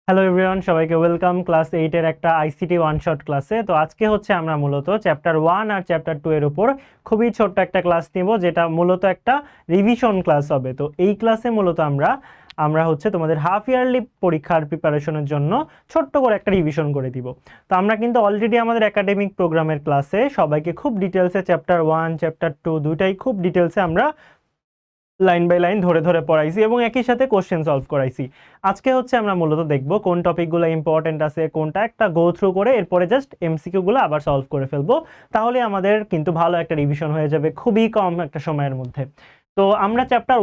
Hello everyone, সবাইকে welcome class 8 এর একটা আইসিটি ওয়ান শট ক্লাসে। তো আজকে হচ্ছে আমরা মূলত চ্যাপ্টার 1 আর চ্যাপ্টার 2 এর উপর খুবই ছোট্ট একটা ক্লাস নিব, যেটা মূলত একটা রিভিশন ক্লাস হবে। তো এই ক্লাসে মূলত আমরা হচ্ছে তোমাদের হাফ ইয়ারলি পরীক্ষার প্রিপারেশনের জন্য ছোট্ট করে একটা রিভিশন করে দিব। তো আমরা কিন্তু অলরেডি আমাদের একাডেমিক প্রোগ্রামের ক্লাসে সবাইকে খুব ডিটেলসে চ্যাপ্টার 1 চ্যাপ্টার 2 দুইটাই খুব ডিটেলসে আমরা লাইন বাই লাইন ধরে ধরে পড়াইছি এবং একই সাথে কোশ্চেন সলভ করাইছি। আজকে হচ্ছে আমরা মূলত দেখব কোন টপিকগুলো ইম্পর্টেন্ট আছে, কোনটা একটা গো থ্রু করে এরপরে জাস্ট এমসিকিউগুলো আবার সলভ করে ফেলবো। তাহলে আমাদের কিন্তু ভালো একটা রিভিশন হয়ে যাবে খুবই কম একটা সময়ের মধ্যে। তো আমরা চ্যাপ্টার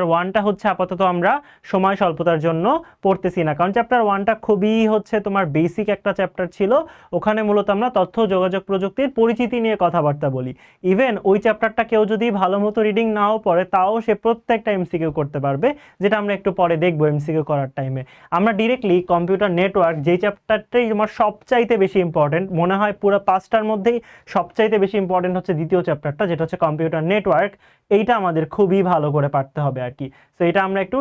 ওয়ানটা হচ্ছে আপাতত আমরা সময় স্বল্পতার জন্য পড়তেছি না, কারণ চ্যাপ্টার ওয়ানটা খুবই হচ্ছে তোমার বেসিক একটা চ্যাপ্টার ছিল। ওখানে মূলত আমরা তথ্য যোগাযোগ প্রযুক্তির পরিচিতি নিয়ে কথাবার্তা বলি। ইভেন ওই চ্যাপ্টারটা কেউ যদি ভালো মতো রিডিং নাও পড়ে, তাও সে প্রত্যেকটা এমসিকিউ করতে পারবে, যেটা আমরা একটু পরে দেখবো এমসিকিউ করার টাইমে। আমরা ডিরেক্টলি কম্পিউটার নেটওয়ার্ক, যেই চ্যাপ্টারটাই তোমার সবচাইতে বেশি ইম্পর্টেন্ট মনে হয় পুরো পাঁচটার মধ্যেই সবচাইতে বেশি ইম্পর্টেন্ট হচ্ছে দ্বিতীয় চ্যাপ্টারটা, যেটা হচ্ছে কম্পিউটার নেটওয়ার্ক। এইটা আমাদের খুবই ভালো করে পারতে হবে আর কি। তো এটা আমরা একটু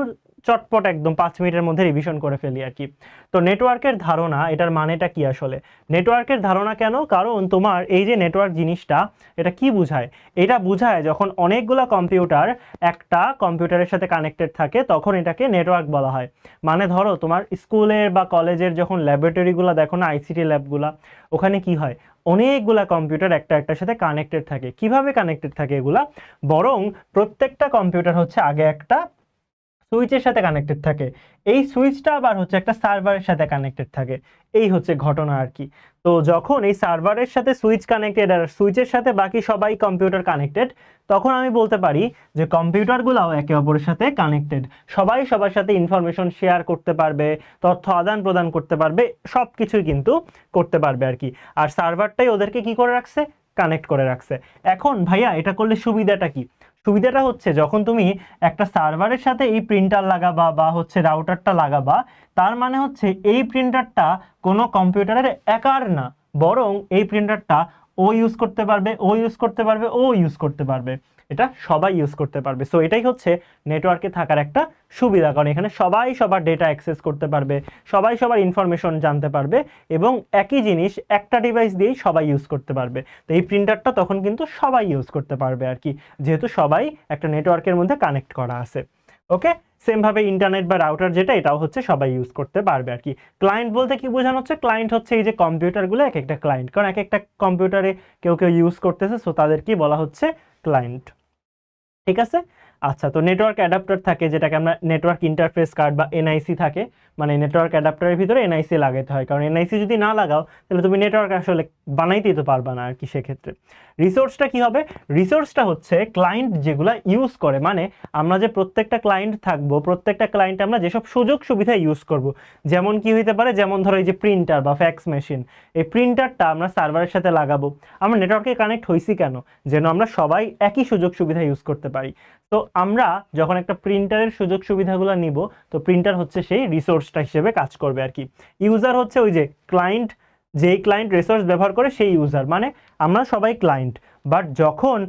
চটপট একদম 5 মিনিটের মধ্যে রিভিশন করে ফেলি আর কি। তো নেটওয়ার্কের ধারণা, এটার মানেটা কি আসলে? নেটওয়ার্কের ধারণা কেন? কারণ তোমার এই যে নেটওয়ার্ক জিনিসটা, এটা কি বোঝায়? এটা বোঝায় যখন অনেকগুলা কম্পিউটার একটা কম্পিউটারের সাথে কানেক্টেড থাকে, তখন এটাকে নেটওয়ার্ক বলা হয়। মানে ধরো তোমার স্কুলের বা কলেজের যখন ল্যাবরেটরিগুলো দেখো না, আইসিটি ল্যাবগুলা, ওখানে কি হয়? অনেকগুলা কম্পিউটার একটা একটার সাথে কানেক্টেড থাকে। কিভাবে কানেক্টেড থাকে এগুলা? বরং প্রত্যেকটা কম্পিউটার হচ্ছে আগে একটা সুইচের সাথে কানেক্টেড থাকে, এই সুইচটা আবার হচ্ছে একটা সার্ভারের সাথে কানেক্টেড থাকে। এই হচ্ছে ঘটনা আর কি। তো যখন এই সার্ভারের সাথে সুইচ কানেক্টেড আর সুইচের সাথে বাকি সবাই কম্পিউটার কানেক্টেড, তখন আমি বলতে পারি যে কম্পিউটারগুলোও একে অপরের সাথে কানেক্টেড। সবাই সবার সাথে ইনফরমেশন শেয়ার করতে পারবে, তথ্য আদান প্রদান করতে পারবে, সব কিছুই কিন্তু করতে পারবে আর কি। আর সার্ভারটাই ওদেরকে কি করে রাখছে? কানেক্ট করে রাখছে। এখন ভাইয়া এটা করলে সুবিধাটা কি? সুবিধাটা হচ্ছে যখন তুমি একটা সার্ভারের সাথে এই প্রিন্টার লাগাবা বা হচ্ছে রাউটারটা লাগাবা, তার মানে হচ্ছে এই প্রিন্টারটা কোনো কম্পিউটারের একার না, বরং এই প্রিন্টারটা ও ইউজ করতে পারবে, ও ইউজ করতে পারবে, ও ইউজ করতে পারবে, এটা সবাই ইউজ করতে পারবে। সো এটাই হচ্ছে নেটওয়ার্কে থাকার একটা সুবিধা, কারণ এখানে সবাই সবার ডেটা অ্যাক্সেস করতে পারবে, সবাই সবার ইনফরমেশন জানতে পারবে, এবং একই জিনিস একটা ডিভাইস দিয়েই সবাই ইউজ করতে পারবে। তো এই প্রিন্টারটা তখন কিন্তু সবাই ইউজ করতে পারবে আর কি, যেহেতু সবাই একটা নেটওয়ার্কের মধ্যে কানেক্ট করা আছে। ওকে, সেম ভাবে ইন্টারনেট বা রাউটার যেটা, এটাও হচ্ছে সবাই ইউজ করতে পারবে আর কি। ক্লায়েন্ট বলতে কি বোঝানো হচ্ছে? ক্লায়েন্ট হচ্ছে এই যে কম্পিউটারগুলো এক একটা ক্লায়েন্ট, কারণ এক একটা কম্পিউটারে কেউ কেউ ইউজ করতেছে, সো তাদের কি বলা হচ্ছে? ক্লায়েন্ট। ঠিক আছে। আচ্ছা, তো নেটওয়ার্ক অ্যাডাপ্টার থাকে, যেটাকে আমরা নেটওয়ার্ক ইন্টারফেস কার্ড বা এনআইসি থাকে, মানে নেটওয়ার্ক অ্যাডাপ্টারের ভিতরে এনআইসি লাগাতে হয়, কারণ এনআইসি যদি না লাগাও তাহলে তুমি নেটওয়ার্ক আসলে বানাইতেই তো পারবা না আর কি। সেক্ষেত্রে রিসোর্সটা কি হবে? রিসোর্সটা হচ্ছে ক্লায়েন্ট যেগুলো ইউজ করে, মানে আমরা যে প্রত্যেকটা ক্লায়েন্ট থাকবো, প্রত্যেকটা ক্লায়েন্ট আমরা যেসব সুযোগ সুবিধা ইউজ করব। যেমন কি হইতে পারে? যেমন ধরো এই যে প্রিন্টার বা ফ্যাক্স মেশিন, এই প্রিন্টারটা আমরা সার্ভারের সাথে লাগাবো। আমরা নেটওয়ার্কে কানেক্ট হইছি কেন? যেন আমরা সবাই একই সুযোগ সুবিধা ইউজ করতে পারি। তো আমরা যখন একটা প্রিন্টারের সুযোগ সুবিধাগুলো নিব, তো প্রিন্টার হচ্ছে সেই রিসোর্সটা হিসেবে কাজ করবে আর কি। ইউজার হচ্ছে ওই যে ক্লায়েন্ট, যেই ক্লায়েন্ট রিসোর্স ব্যবহার করে সেই ইউজার, মানে আমরা সবাই ক্লায়েন্ট। বাট যখন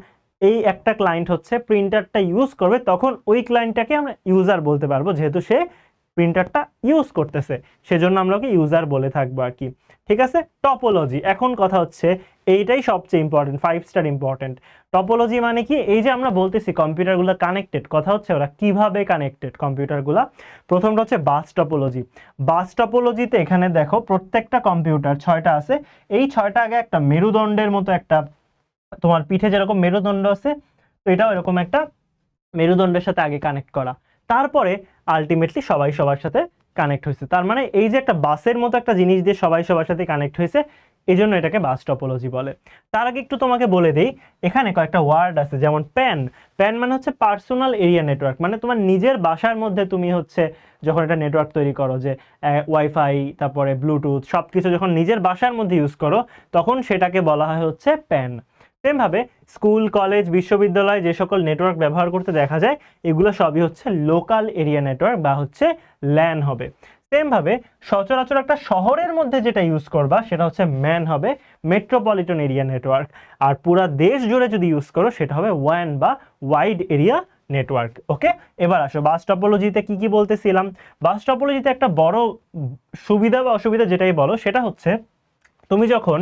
এই একটা ক্লায়েন্ট হচ্ছে প্রিন্টারটা ইউজ করবে, তখন ওই ক্লায়েন্টটাকে আমরা ইউজার বলতে পারবো, যেহেতু সে প্রিন্টারটা ইউজ করতেছে, সেজন্য আমরা ওকে ইউজার বলে থাকবো আর কি। ঠিক আছে। টপোলজি, এখন কথা হচ্ছে এইটাই সবচেয়ে ইম্পর্টেন্ট, 5 স্টার ইম্পর্টেন্ট। টপোলজি মানে কি? এই যে আমরা বলতেছি কম্পিউটারগুলো কানেক্টেড, কথা হচ্ছে ওরা কিভাবে কানেক্টেড কম্পিউটারগুলো। প্রথমটা হচ্ছে বাস টপোলজি। বাস টপোলজিতে এখানে দেখো প্রত্যেকটা কম্পিউটার 6টা আছে। এই 6টা আগে একটা মেরুদণ্ডের মতো একটা, তোমার পিঠে যেরকম মেরুদণ্ড আছে, তো এটাও এরকম একটা মেরুদণ্ডের সাথে আগে কানেক্ট করা, তারপরে আলটিমেটলি সবাই সবার সাথে কানেক্ট হয়েছে। তার মানে এই যে একটা বাসের মতো একটা জিনিস দিয়ে সবাই সবার সাথে কানেক্ট হয়েছে, এই জন্য এটাকে বাস টপোলজি বলে। তার আগে একটু তোমাকে বলে দেই, এখানে কয়েকটা ওয়ার্ড আছে, যেমন প্যান। প্যান মানে হচ্ছে পার্সোনাল এরিয়া নেটওয়ার্ক, মানে তোমার নিজের বাসার মধ্যে তুমি হচ্ছে যখন একটা নেটওয়ার্ক তৈরি করো, যে ওয়াইফাই তারপরে ব্লুটুথ সব কিছু যখন নিজের বাসার মধ্যে ইউজ করো, তখন সেটাকে বলা হয় হচ্ছে প্যান। সেমভাবে স্কুল কলেজ বিশ্ববিদ্যালয় যে সকল নেটওয়ার্ক ব্যবহার করতে দেখা যায়, এগুলো সবই হচ্ছে লোকাল এরিয়া নেটওয়ার্ক বা হচ্ছে ল্যান হবে। সেমভাবে সচরাচর একটা শহরের মধ্যে যেটা ইউজ করবা সেটা হচ্ছে ম্যান হবে, মেট্রোপলিটন এরিয়া নেটওয়ার্ক। আর পুরা দেশ জুড়ে যদি ইউজ করো সেটা হবে ওয়ান বা ওয়াইড এরিয়া নেটওয়ার্ক। ওকে, এবার আসো বাস টপোলজিতে কি কি বলতেছিলাম। বাস টপোলজিতে একটা বড় সুবিধা বা অসুবিধা যেটাই বলো সেটা হচ্ছে তুমি যখন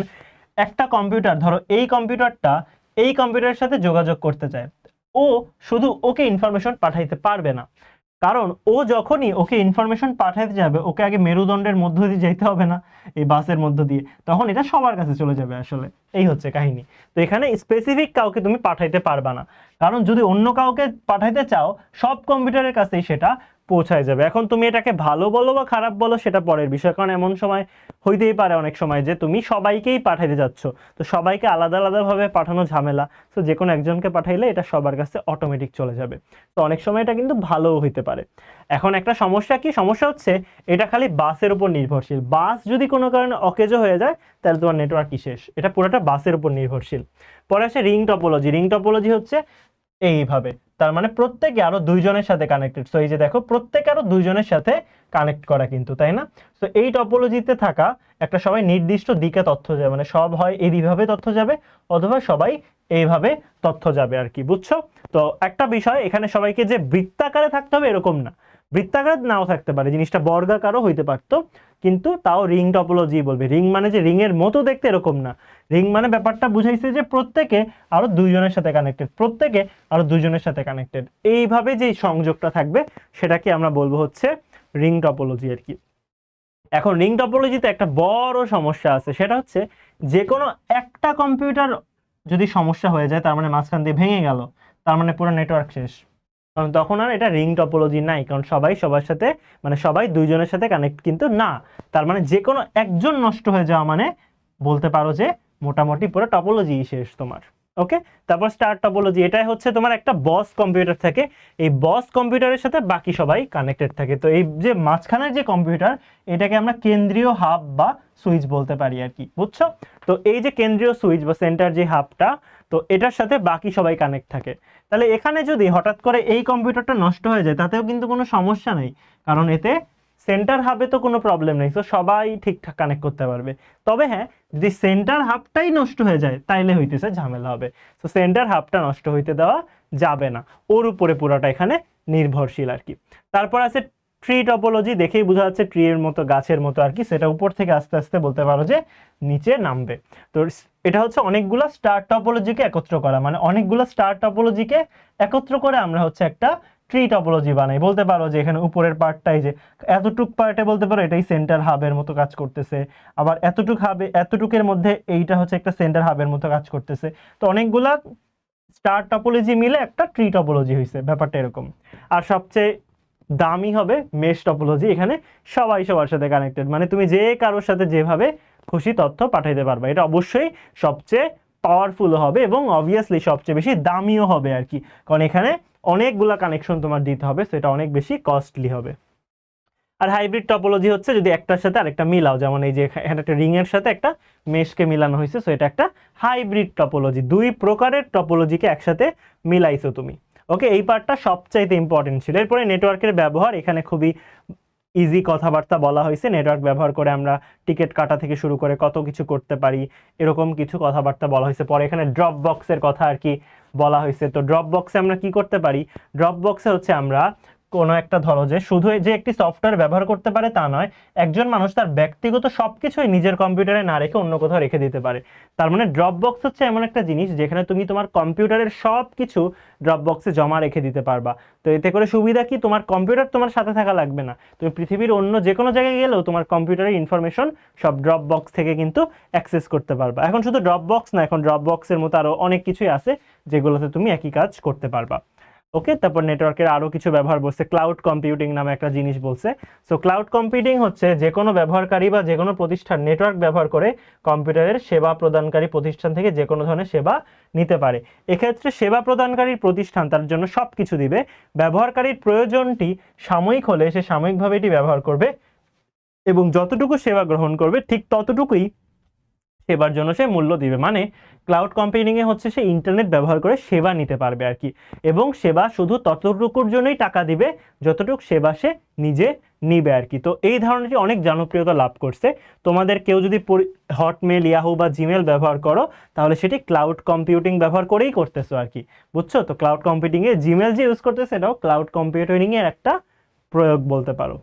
একটা কম্পিউটার, ধরো এই কম্পিউটারটা এই কম্পিউটারের সাথে যোগাযোগ করতে চায়, ও শুধু ওকে ইনফরমেশন পাঠাইতে পারবে না, কারণ ও যখনই ওকে ইনফরমেশন পাঠাতে যাবে ওকে আগে মেরুদণ্ডের মধ্য দিয়ে যেতে হবে না, এই বাসের মধ্য দিয়ে, তখন এটা সবার কাছে চলে যাবে আসলে, এই হচ্ছে কাহিনী। তো এখানে স্পেসিফিক কাউকে তুমি পাঠাইতে পারবা না, কারণ যদি অন্য কাউকে পাঠাইতে চাও সব কম্পিউটারের কাছেই সেটা পৌঁছায় যাবে। এখন তুমি এটাকে ভালো বলো বা খারাপ বলো সেটা পরের বিষয়, কারণ এমন সময় হইতেই পারে অনেক সময় যে তুমি সবাইকেই পাঠাইতে যাচ্ছ, তো সবাইকে আলাদা আলাদাভাবে পাঠানো ঝামেলা, তো যে কোনো একজনকে পাঠাইলে এটা সবার কাছে অটোমেটিক চলে যাবে। তো অনেক সময় এটা কিন্তু ভালোও হইতে পারে। এখন একটা সমস্যা কি, সমস্যা হচ্ছে এটা খালি বাসের উপর নির্ভরশীল, বাস যদি কোনো কারণে অকেজো হয়ে যায় তাহলে তোমার নেটওয়ার্কই শেষ, এটা পুরোটা বাসের উপর নির্ভরশীল। পরে আসে রিং টপোলজি। রিং টপোলজি হচ্ছে এইভাবে, তার মানে প্রত্যেকে আরো দুইজনের সাথে কানেক্টেড। সো এই যে দেখো প্রত্যেকে আরো দুইজনের সাথে কানেক্ট করা কিন্তু, তাই না? তো এই টপোলজিতে থাকা একটা সবাই নির্দিষ্ট দিকে তথ্য যাবে, মানে সব হয় এইভাবে তথ্য যাবে অথবা সবাই এইভাবে তথ্য যাবে আর কি, বুঝছো? তো একটা বিষয় এখানে সবাইকে যে বৃত্তাকারে থাকতে হবে এরকম না, বৃত্তাকার নাও থাকতে পারে, জিনিসটা বর্গাকারও হইতে পারতো, কিন্তু তাও রিং টপোলজি বলবে। রিং মানে যে রিং এর মতো দেখতে এরকম না, রিং মানে ব্যাপারটা বুঝাইছে যে প্রত্যেকে আরো দুইজনের সাথে কানেক্টেড, প্রত্যেকে আরো দুইজনের সাথে কানেক্টেড, এইভাবে যে সংযোগটা থাকবে সেটাকে আমরা বলবো হচ্ছে রিং টপোলজি আর কি। এখন রিং টপোলজিতে একটা বড় সমস্যা আছে, সেটা হচ্ছে যে কোনো একটা কম্পিউটার যদি সমস্যা হয়ে যায়, তার মানে মাঝখান দিয়ে ভেঙে গেল, তার মানে পুরো নেটওয়ার্ক শেষ, কারণ তখন আর এটা রিং টপোলজি নাই, কারণ সবাই সবার সাথে, মানে সবাই দুইজনের সাথে কানেক্ট কিন্তু না, তার মানে যে কোনো একজন নষ্ট হয়ে যাওয়া মানে বলতে পারো যে মোটামুটি পুরো টপোলজি শেষ তোমার। ওকে, তারপর স্টার টপোলজি, এটাই হচ্ছে তোমার একটা বস কম্পিউটার থাকে, এই বস কম্পিউটারের সাথে বাকি সবাই কানেক্টেড থাকে। তো এই যে মাঝখানের যে কম্পিউটার, এটাকে আমরা কেন্দ্রীয় হাব বা সুইচ বলতে পারি আর কি, বুঝছো? তো এই যে কেন্দ্রীয় সুইচ বা সেন্টার যে হাবটা, তো এটার সাথে বাকি সবাই কানেক্ট থাকে। তাহলে এখানে যদি হঠাৎ করে এই কম্পিউটারটা নষ্ট হয়ে যায় তাতেও কিন্তু কোনো সমস্যা নেই, কারণ এতে সেন্টার হাবে তো কোনো প্রবলেম নেই, তো সবাই ঠিকঠাক কানেক্ট করতে পারবে। তবে হ্যাঁ, যদি সেন্টার হাবটাই নষ্ট হয়ে যায় তাইলে হইতেছে ঝামেলা হবে। তো সেন্টার হাবটা নষ্ট হইতে দেওয়া যাবে না, ওর উপরে পুরোটা এখানে নির্ভরশীল আর কি। তারপর আছে ট্রি টপোলজি, দেখেই বোঝা যাচ্ছে ট্রি এর মতো, গাছের মতো আর কি, সেটা উপর থেকে আস্তে আস্তে বলতে পারো যে নিচে নামবে। তো এটা হচ্ছে অনেকগুলো স্টার টপোলজিকে একত্র করা, মানে অনেকগুলো স্টার টপোলজিকে একত্র করে আমরা হচ্ছে একটা ট্রি টপোলজি বানাই। বলতে পারো যে এখানে উপরের পার্টটাই যে এতটুক পার্টে বলতে পারো এটাই সেন্টার হাবের মতো কাজ করতেছে, আবার এতটুক হাবে এতটুকের মধ্যে এইটা হচ্ছে একটা সেন্টার হাবের মতো কাজ করতেছে। তো অনেকগুলা স্টার টপোলজি মিলে একটা ট্রি টপোলজি হয়েছে, ব্যাপারটা এরকম। আর সবচেয়ে দামি হবে মেশ টপোলজি, এখানে সবাই সবার সাথে কানেক্টেড, মানে তুমি যে কারোর সাথে যেভাবে খুশি তথ্য পাঠাইতে পারবে। এটা অবশ্যই সবচেয়ে পাওয়ারফুল হবে এবং অবভিয়াসলি সবচেয়ে বেশি দামিও হবে আর কি, কারণ এখানে অনেকগুলা কানেকশন তোমার দিতে হবে, সেটা অনেক বেশি কস্টলি হবে। আর হাইব্রিড টপোলজি হচ্ছে যদি একটার সাথে আরেকটা মিলাও, যেমন এই যে এখানে একটা রিং এর সাথে একটা মেশকে মিলানো হয়েছে, সো এটা একটা হাইব্রিড টপোলজি, দুই প্রকারের টপোলজিকে একসাথে মিলাইছো তুমি। ওকে, এই পার্টটা সবচাইতে ইম্পর্টেন্ট ছিল। এরপরে নেটওয়ার্কের ব্যবহার, এখানে খুবই ইজি কথাবার্তা বলা হয়েছে, নেটওয়ার্ক ব্যবহার করে আমরা টিকিট কাটা থেকে শুরু করে কত কিছু করতে পারি, এরকম কিছু কথাবার্তা বলা হয়েছে। পরে এখানে ড্রপ বক্সের কথা আর কি বলা হয়েছে। তো ড্রপ বক্সে আমরা কি করতে পারি, ড্রপ বক্সে হচ্ছে আমরা কোনো একটা, ধরো যে শুধু যে একটি সফটওয়্যার ব্যবহার করতে পারে তা নয়, একজন মানুষ তার ব্যক্তিগত সবকিছুই নিজের কম্পিউটারে না রেখে অন্য কোথাও রেখে দিতে পারে। তার মানে ড্রপ বক্স হচ্ছে এমন একটা জিনিস যেখানে তুমি তোমার কম্পিউটারের সব কিছু ড্রপ বক্সে জমা রেখে দিতে পারবা। তো এতে করে সুবিধা কি, তোমার কম্পিউটার তোমার সাথে থাকা লাগবে না, তুমি পৃথিবীর অন্য যে কোনো জায়গায় গেলেও তোমার কম্পিউটারের ইনফরমেশন সব ড্রপ বক্স থেকে কিন্তু অ্যাক্সেস করতে পারবা। এখন শুধু ড্রপ বক্স না, এখন ড্রপ বক্সের মতো আরও অনেক কিছুই আছে যেগুলোতে তুমি একই কাজ করতে পারবা। ওকে, তারপর নেটওয়ার্কের আরো কিছু ব্যবহার বলছে, ক্লাউড কম্পিউটিং নামে একটা জিনিস বলছে। সো ক্লাউড কম্পিউটিং হচ্ছে যে কোনো ব্যবহারকারী বা যে কোনো প্রতিষ্ঠান নেটওয়ার্ক ব্যবহার করে কম্পিউটারের সেবা প্রদানকারী প্রতিষ্ঠান থেকে যে কোনো ধরনের সেবা নিতে পারে। এক্ষেত্রে সেবা প্রদানকারী প্রতিষ্ঠান তার জন্য সব কিছু দিবে, ব্যবহারকারীর প্রয়োজনটি সাময়িক হলে সে সাময়িকভাবে এটি ব্যবহার করবে এবং যতটুকু সেবা গ্রহণ করবে ঠিক ততটুকুই সেবার জন্য সে মূল্য দিবে। মানে ক্লাউড কম্পিউটিংয়ে হচ্ছে সে ইন্টারনেট ব্যবহার করে সেবা নিতে পারবে আর কি, এবং সেবা শুধু ততটুকুর জন্যই টাকা দিবে যতটুকু সেবা সে নিজে নিবে আর কি। তো এই ধারণাটি অনেক জনপ্রিয়তা লাভ করছে। তোমাদের কেউ যদি হটমেল, ইয়াহু বা জিমেল ব্যবহার করো, তাহলে সেটি ক্লাউড কম্পিউটিং ব্যবহার করেই করতেছো আর কি, বুঝছো? তো ক্লাউড কম্পিউটিংয়ে জিমেল যে ইউজ করতেছে, এটাও ক্লাউড কম্পিউটিংয়ের একটা প্রয়োগ বলতে পারো।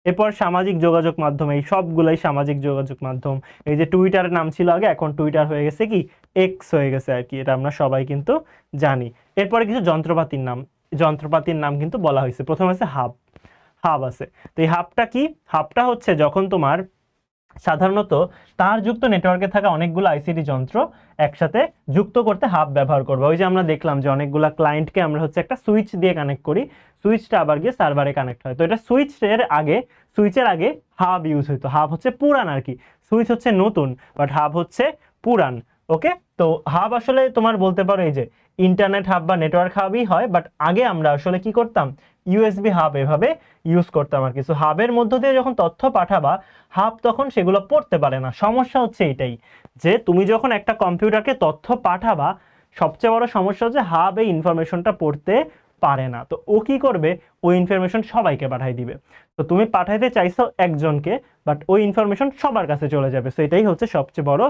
এরপর সামাজিক যোগাযোগ মাধ্যম, এই সবগুলাই সামাজিক যোগাযোগ মাধ্যম। এই যে টুইটারের নাম ছিল আগে, এখন টুইটার হয়ে গেছে কি এক্স হয়ে গেছে আর কি, এটা আমরা সবাই কিন্তু জানি। এরপরে কিছু যন্ত্রপাতির নাম কিন্তু বলা হয়েছে। প্রথমে আছে হাব আছে। তো এই হাবটা কি? হাবটা হচ্ছে যখন তোমার সাধারণত তারযুক্ত নেটওয়ার্কে থাকা অনেকগুলো আইসিটি যন্ত্র একসাথে যুক্ত করতে হাব ব্যবহার করবো। ওই যে আমরা দেখলাম যে অনেকগুলো ক্লায়েন্টকে আমরা হচ্ছে একটা সুইচ দিয়ে কানেক্ট করি, সুইচটা আবার গিয়ে সার্ভারে কানেক্ট হয়। তো এটা সুইচের আগে হাব ইউজ হইতো। হাব হচ্ছে পুরান আর কি, সুইচ হচ্ছে নতুন, বাট হাব হচ্ছে পুরান। ওকে, তো হাব আসলে তোমার বলতে পারো এই যে ইন্টারনেট হাব বা নেটওয়ার্ক হাবই হয়, বাট আগে আমরা আসলে কি করতাম, ইউএসবি হাব এভাবে ইউজ করতাম আর কি। সো হাবের মধ্য দিয়ে যখন তথ্য পাঠাবা, হাব তখন সেগুলো পড়তে পারে না। সমস্যা হচ্ছে এটাই যে তুমি যখন একটা কম্পিউটারকে তথ্য পাঠাবা, সবচেয়ে বড় সমস্যা হচ্ছে হাব এই ইনফরমেশনটা পড়তে পারে না। তো ও কি করবে, ওই ইনফরমেশন সবাইকে পাঠাই দিবে। তো তুমি পাঠাইতে চাইছো একজনকে, বাট ওই ইনফরমেশন সবার কাছে চলে যাবে। সো এটাই হচ্ছে সবচেয়ে বড়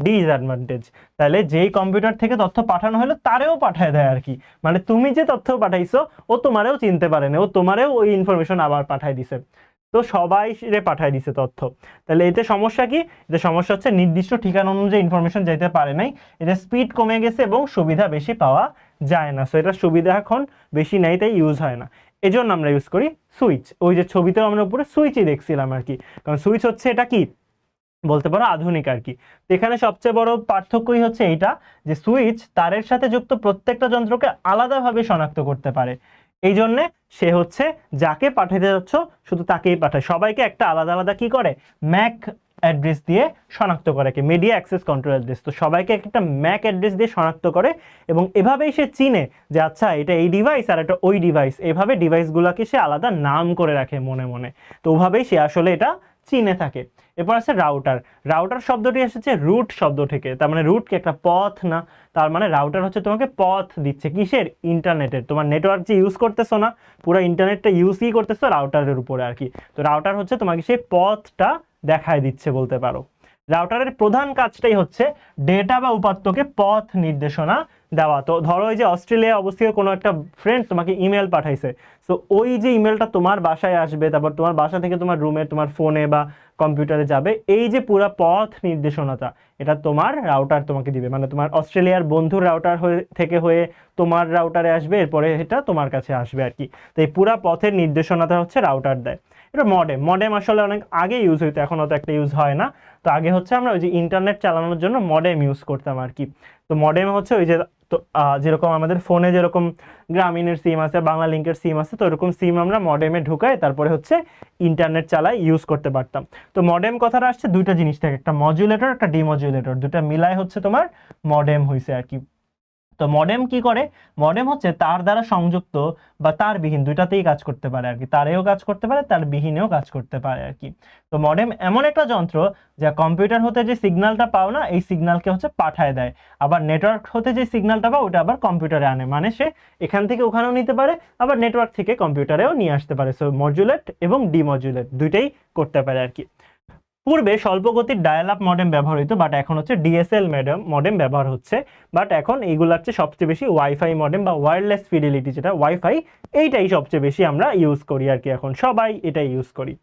ডিসঅ্যাডভান্টেজ। তাহলে যেই কম্পিউটার থেকে তথ্য পাঠানো হলো তারেও পাঠায় দেয় আর কি, মানে তুমি যে তথ্য পাঠাইছো ও তোমারেও চিনতে পারে না, ও তোমারেও ওই ইনফরমেশন আবার পাঠাই দিছে। তো সবাই রে পাঠাই দিছে তথ্য। তাহলে এতে সমস্যা কি? এতে সমস্যা হচ্ছে নির্দিষ্ট ঠিকানা অনুযায়ী ইনফরমেশন যাইতে পারে নাই, এতে স্পিড কমে গেছে এবং সুবিধা বেশি পাওয়া যায় না। সো এটার সুবিধা এখন বেশি নাই, তাই ইউজ হয় না। এজন্য আমরা ইউজ করি সুইচ। ওই যে ছবিতেও আমরা উপরে সুইচই দেখছিলাম আর কি, কারণ সুইচ হচ্ছে এটা কি বলতে পারো আধুনিক আর কি। তো এখানে সবচেয়ে বড় পার্থক্যই হচ্ছে এইটা যে সুইচ তারের সাথে যুক্ত প্রত্যেকটা যন্ত্রকে আলাদাভাবে শনাক্ত করতে পারে। এই জন্যে সে হচ্ছে যাকে পাঠাতে যাচ্ছ শুধু তাকেই পাঠায়, সবাইকে একটা আলাদা আলাদা কি করে, ম্যাক অ্যাড্রেস দিয়ে শনাক্ত করে, কি মিডিয়া অ্যাক্সেস কন্ট্রোল অ্যাড্রেস। তো সবাইকে একটা ম্যাক অ্যাড্রেস দিয়ে শনাক্ত করে এবং এভাবেই সে চিনে যে আচ্ছা এটা এই ডিভাইস আর এটা ওই ডিভাইস, এভাবে ডিভাইসগুলোকে সে আলাদা নাম করে রাখে মনে মনে। তো ওভাবেই সে আসলে এটা চিনে থাকে। এরপর আছে রাউটার। রাউটার শব্দটি এসেছে রুট শব্দ থেকে, তার মানে রুট কি একটা পথ না, তার মানে রাউটার হচ্ছে তোমাকে পথ দিচ্ছে কিসের, ইন্টারনেটের। তোমার নেটওয়ার্ক যে ইউজ করতেছো না, পুরো ইন্টারনেটটা ইউজই করতেছো রাউটারের উপরে আর কি। তো রাউটার হচ্ছে তোমাকে সেই পথটা দেখায় দিচ্ছে বলতে পারো। রাউটারের প্রধান কাজটাই হচ্ছে ডেটা বা উপাত্তকে পথ নির্দেশনা দেওয়া। তো ধরো এই যে অস্ট্রেলিয়া অবস্থিত কোনো একটা ফ্রেন্ড তোমাকে ইমেল পাঠাইছে, সো ওই যে ইমেলটা তোমার বাসায় আসবে, তারপর তোমার বাসা থেকে তোমার রুমে, তোমার ফোনে বা কম্পিউটারে যাবে, এই যে পুরো পথ নির্দেশনাটা এটা তোমার রাউটার তোমাকে দিবে। মানে তোমার অস্ট্রেলিয়ার বন্ধুর রাউটার থেকে হয়ে তোমার রাউটারে আসবে, এরপরে এটা তোমার কাছে আসবে আর কি। তো এই পুরা পথের নির্দেশনাটা হচ্ছে রাউটার দেয়। এটা মডেম আসলে অনেক আগে ইউজ হইতো, এখন অত একটা ইউজ হয় না। তো আগে হচ্ছে আমরা ওই যে ইন্টারনেট চালানোর জন্য মডেম ইউজ করতাম আর কি। তো মডেম হচ্ছে ওই যে তো যেরকম আমাদের ফোনে যেরকম গ্রামীণের সিম আছে, বাংলা লিঙ্কের সিম আছে, তো এরকম সিম আমরা মডেমে ঢুকাই তারপরে হচ্ছে ইন্টারনেট চালাই ইউজ করতে পারতাম। তো মডেম কথাটা আসছে দুইটা জিনিস থেকে, একটা মডুলেটর একটা ডিমডুলেটর, দুটা মিলায় হচ্ছে তোমার মডেম হয়েছে আর কি। তো মডেম কি করে, মডেম হচ্ছে তার দ্বারা সংযুক্ত বা তার বিহীন দুইটাতেই কাজ করতে পারে আর কি, তারেও কাজ করতে পারে তার বিহীনেও কাজ করতে পারে আর কি। তো মডেম এমন একটা যন্ত্র যা কম্পিউটার হতে যে সিগন্যালটা পাও না, এই সিগন্যালকে হচ্ছে পাঠায় দেয়, আবার নেটওয়ার্ক হতে যে সিগন্যালটা পাও ওটা আবার কম্পিউটারে আনে, মানে সে এখান থেকে ওখানেও নিতে পারে, আবার নেটওয়ার্ক থেকে কম্পিউটারেও নিয়ে আসতে পারে। সো মডুলেট এবং ডিমডুলেট দুইটাই করতে পারে আর কি। পূর্বে স্বল্প গতির ডায়াল আপ মডেম ব্যবহার হতো, বাট এখন হচ্ছে ডিএসএল মডেম ব্যবহার হচ্ছে। বাট এখন এইগুলো হচ্ছে সবচেয়ে বেশি ওয়াইফাই মডেম বা ওয়্যারলেস ফিডেলিটি, যেটা ওয়াইফাই, এইটাই সবচেয়ে বেশি আমরা ইউজ করি আর কি, এখন সবাই এটাই ইউজ করি।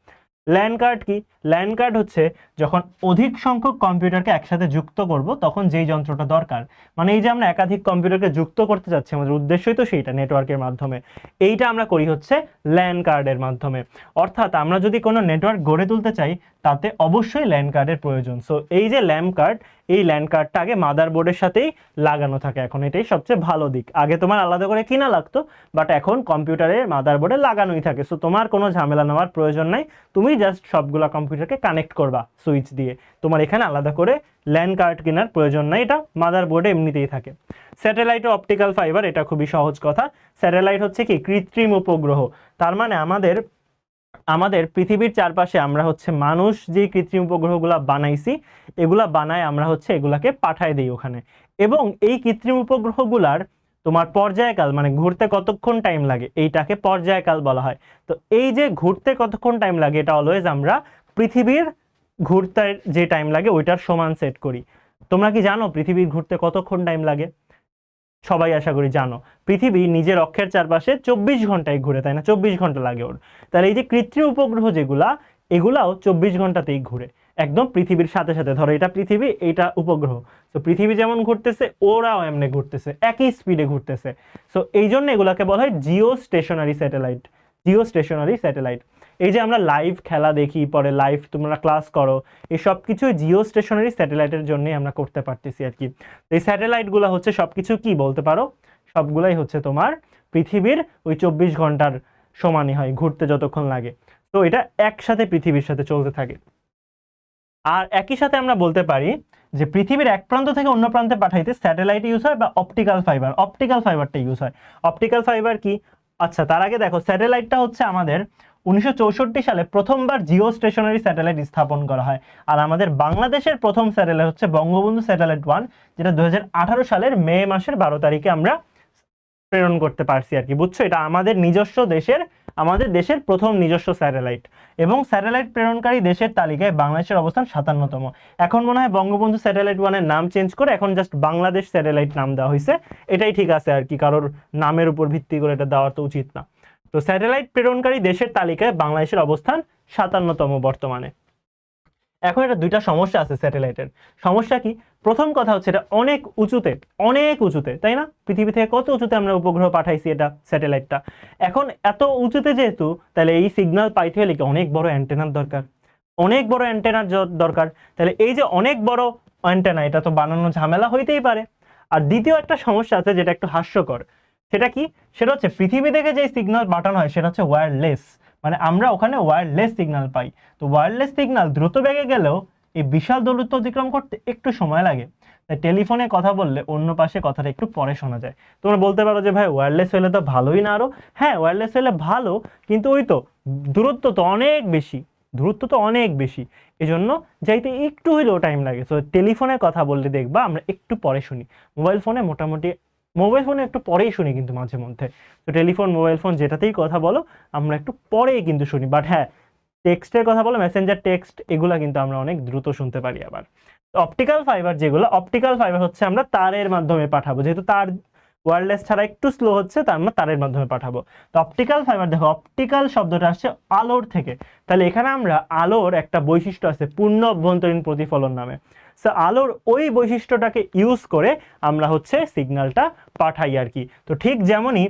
ল্যান কার্ড কি? ল্যান কার্ড হচ্ছে যখন অধিক সংখ্যক কম্পিউটারকে একসাথে যুক্ত করব তখন যেই যন্ত্রটা দরকার, মানে এই যে আমরা একাধিক কম্পিউটারকে যুক্ত করতে যাচ্ছি, আমাদের উদ্দেশ্যই তো সেইটা নেটওয়ার্কের মাধ্যমে, এইটা আমরা করি হচ্ছে ল্যান কার্ডের মাধ্যমে। অর্থাৎ আমরা যদি কোনো নেটওয়ার্ক গড়ে তুলতে চাই তাতে অবশ্যই ল্যান কার্ডের প্রয়োজন। সো এই যে ল্যান কার্ড, এই ল্যান কার্ডটা আগে মাদারবোর্ডের সাথেই লাগানো থাকে, এখন এটাই সবচেয়ে ভালো দিক। আগে তোমার আলাদা করে কিনা লাগতো, বাট এখন কম্পিউটারের মাদারবোর্ডে লাগানোই থাকে। সো তোমার কোনো ঝামেলা নেওয়ার প্রয়োজন নাই, তুমি জাস্ট সবগুলা কম্পিউটারকে কানেক্ট করবা সুইচ দিয়ে, তোমার এখানে আলাদা করে ল্যান কার্ড কেনার প্রয়োজন নাই, এটা মাদারবোর্ডে এমনিতেই থাকে। স্যাটেলাইট ও অপটিক্যাল ফাইবার, এটা খুবই সহজ কথা। স্যাটেলাইট হচ্ছে কি কৃত্রিম উপগ্রহ, তার মানে আমাদের পৃথিবীর চারপাশে আমরা হচ্ছে মানুষ যে কৃত্রিম উপগ্রহগুলা বানাইছি, এগুলা বানায় আমরা হচ্ছে এগুলাকে পাঠায় দিই ওখানে, এবং এই কৃত্রিম উপগ্রহগুলার তোমার পর্যায়কাল মানে ঘুরতে কতক্ষণ টাইম লাগে এইটাকে পর্যায়কাল বলা হয়। তো এই যে ঘুরতে কতক্ষণ টাইম লাগে এটা অলওয়েজ আমরা পৃথিবীর ঘুরতে যে টাইম লাগে ওইটার সমান সেট করি। তোমরা কি জানো পৃথিবীর ঘুরতে কতক্ষণ টাইম লাগে? সবাই আশা করি জানো। পৃথিবী নিজের অক্ষের চারপাশে 24 ঘন্টায় ঘুরে, তাই না? 24 ঘন্টা লাগে ওর। তাহলে এই যে কৃত্রিম উপগ্রহ যেগুলা, এগুলাও 24 ঘন্টাতেই ঘুরে একদম পৃথিবীর সাথে সাথে। ধরো এটা পৃথিবী, এটা উপগ্রহ। তো পৃথিবী যেমন ঘুরতেছে ওরাও এমনি ঘুরতেছে, একই স্পিডে ঘুরতেছে। সো এই জন্য এগুলাকে বলা হয় geostationary satellite. Geostationary satellite. এই যে আমরা লাইভ খেলা দেখি, পরে লাইভ তোমরা ক্লাস করো, এই সব কিছু জিও স্টেশনারি স্যাটেলাইটের জন্যই আমরা করতে পারতেছি আর কি। এই স্যাটেলাইটগুলো হচ্ছে সবকিছু কি বলতে পারো, সবগুলাই হচ্ছে তোমার পৃথিবীর ওই 24 ঘন্টার সমানই হয় ঘুরতে যতক্ষণ লাগে। তো এটা একসাথে পৃথিবীর সাথে চলতে থাকে। আর একই সাথে আমরা বলতে পারি যে পৃথিবীর এক প্রান্ত থেকে অন্য প্রান্তে পাঠাইতে স্যাটেলাইট ইউজ হয় বা অপটিক্যাল ফাইবার। অপটিক্যাল ফাইবারটা ইউজ হয়। অপটিক্যাল ফাইবার কি? আচ্ছা, তার আগে দেখো স্যাটেলাইটটা হচ্ছে আমাদের 1964 সালে প্রথমবার জিও স্টেশনারি স্যাটেলাইট স্থাপন করা হয়। আর আমাদের বাংলাদেশের প্রথম স্যাটেলাইট হচ্ছে বঙ্গবন্ধু স্যাটেলাইট 1, যেটা 2018 সালের মে মাসের 12 তারিখে আমরা প্রেরণ করতে পারছি আর কি। বুঝছো, এটা আমাদের নিজস্ব দেশের, আমাদের দেশের প্রথম নিজস্ব স্যাটেলাইট। এবং স্যাটেলাইট প্রেরণকারী দেশের তালিকায় বাংলাদেশের অবস্থান 57তম। এখন মনে হয় বঙ্গবন্ধু স্যাটেলাইট 1-এর নাম চেঞ্জ করে এখন জাস্ট বাংলাদেশ স্যাটেলাইট নাম দেওয়া হয়েছে। এটাই ঠিক আছে আর কি, কারোর নামের উপর ভিত্তি করে এটা দেওয়া তো উচিত না। তো স্যাটেলাইট প্রেরণকারী দেশের তালিকায় বাংলাদেশের অবস্থান 57তম বর্তমানে। এখন এটা দুইটা সমস্যা আছে স্যাটেলাইটের। সমস্যা কি? প্রথম কথা হচ্ছে এটা অনেক উঁচুতে, অনেক উঁচুতে, তাই না? পৃথিবী থেকে কত উঁচুতে আমরা উপগ্রহ পাঠাইছি এটা স্যাটেলাইটটা। এখন এত উঁচুতে যেহেতু, তাহলে এই সিগন্যাল পাইতে হলে কি অনেক বড় অ্যান্টেনার দরকার, অনেক বড় অ্যান্টেনার দরকার। তাহলে এই যে অনেক বড় অ্যান্টেনা, এটা তো বানানো ঝামেলা হইতেই পারে। আর দ্বিতীয় একটা সমস্যা আছে যেটা একটু হাস্যকর। সেটা কি? সেটা হচ্ছে পৃথিবী থেকে যে সিগন্যাল পাঠানো হয় সেটা হচ্ছে ওয়্যারলেস, মানে আমরা ওখানে ওয়্যারলেস সিগন্যাল পাই। তো ওয়্যারলেস সিগন্যাল দ্রুত বেগে গেলেও এই বিশাল দূরত্ব অতিক্রম করতে একটু সময় লাগে। তাই টেলিফোনে কথা বললে অন্য পাশে কথাটা একটু পরে শোনা যায়। তোমরা বলতে পারো যে ভাই ওয়্যারলেস হলে তো ভালোই না আরো। হ্যাঁ, ওয়্যারলেস হলে ভালো, কিন্তু ওই তো দূরত্ব তো অনেক বেশি, দূরত্ব তো অনেক বেশি, এজন্য যাইতে একটু হইলেও টাইম লাগে। সো টেলিফোনে কথা বললে দেখবা আমরা একটু পরে শুনি। মোবাইল ফোনে মোটামুটি, মোবাইল ফোনে একটু পরেই শুনি কিন্তু মাঝে মধ্যে। তো টেলিফোন, মোবাইল ফোন যেটাতেই কথা বলো আমরা একটু পরেই কিন্তু শুনি। বাট হ্যাঁ, টেক্সটের কথা বলো, মেসেঞ্জার টেক্সট, এগুলা কিন্তু আমরা অনেক দ্রুত শুনতে পারি। আবার অপটিক্যাল ফাইবার যেগুলো, অপটিক্যাল ফাইবার হচ্ছে আমরা তারের মাধ্যমে পাঠাবো, যেহেতু তার ওয়্যারলেস ছাড়া একটু স্লো হচ্ছে, তার আমরা তারের মাধ্যমে পাঠাবো। তো অপটিক্যাল ফাইবার, দেখো অপটিক্যাল শব্দটা আসছে আলোর থেকে। তাহলে এখানে আমরা আলোর একটা বৈশিষ্ট্য আছে পূর্ণ অভ্যন্তরীণ প্রতিফলন নামে। সো আলোর ওই বৈশিষ্ট্যটাকে ইউজ করে আমরা হচ্ছে সিগন্যালটা পাঠাই আর কি। তো ঠিক যেমনই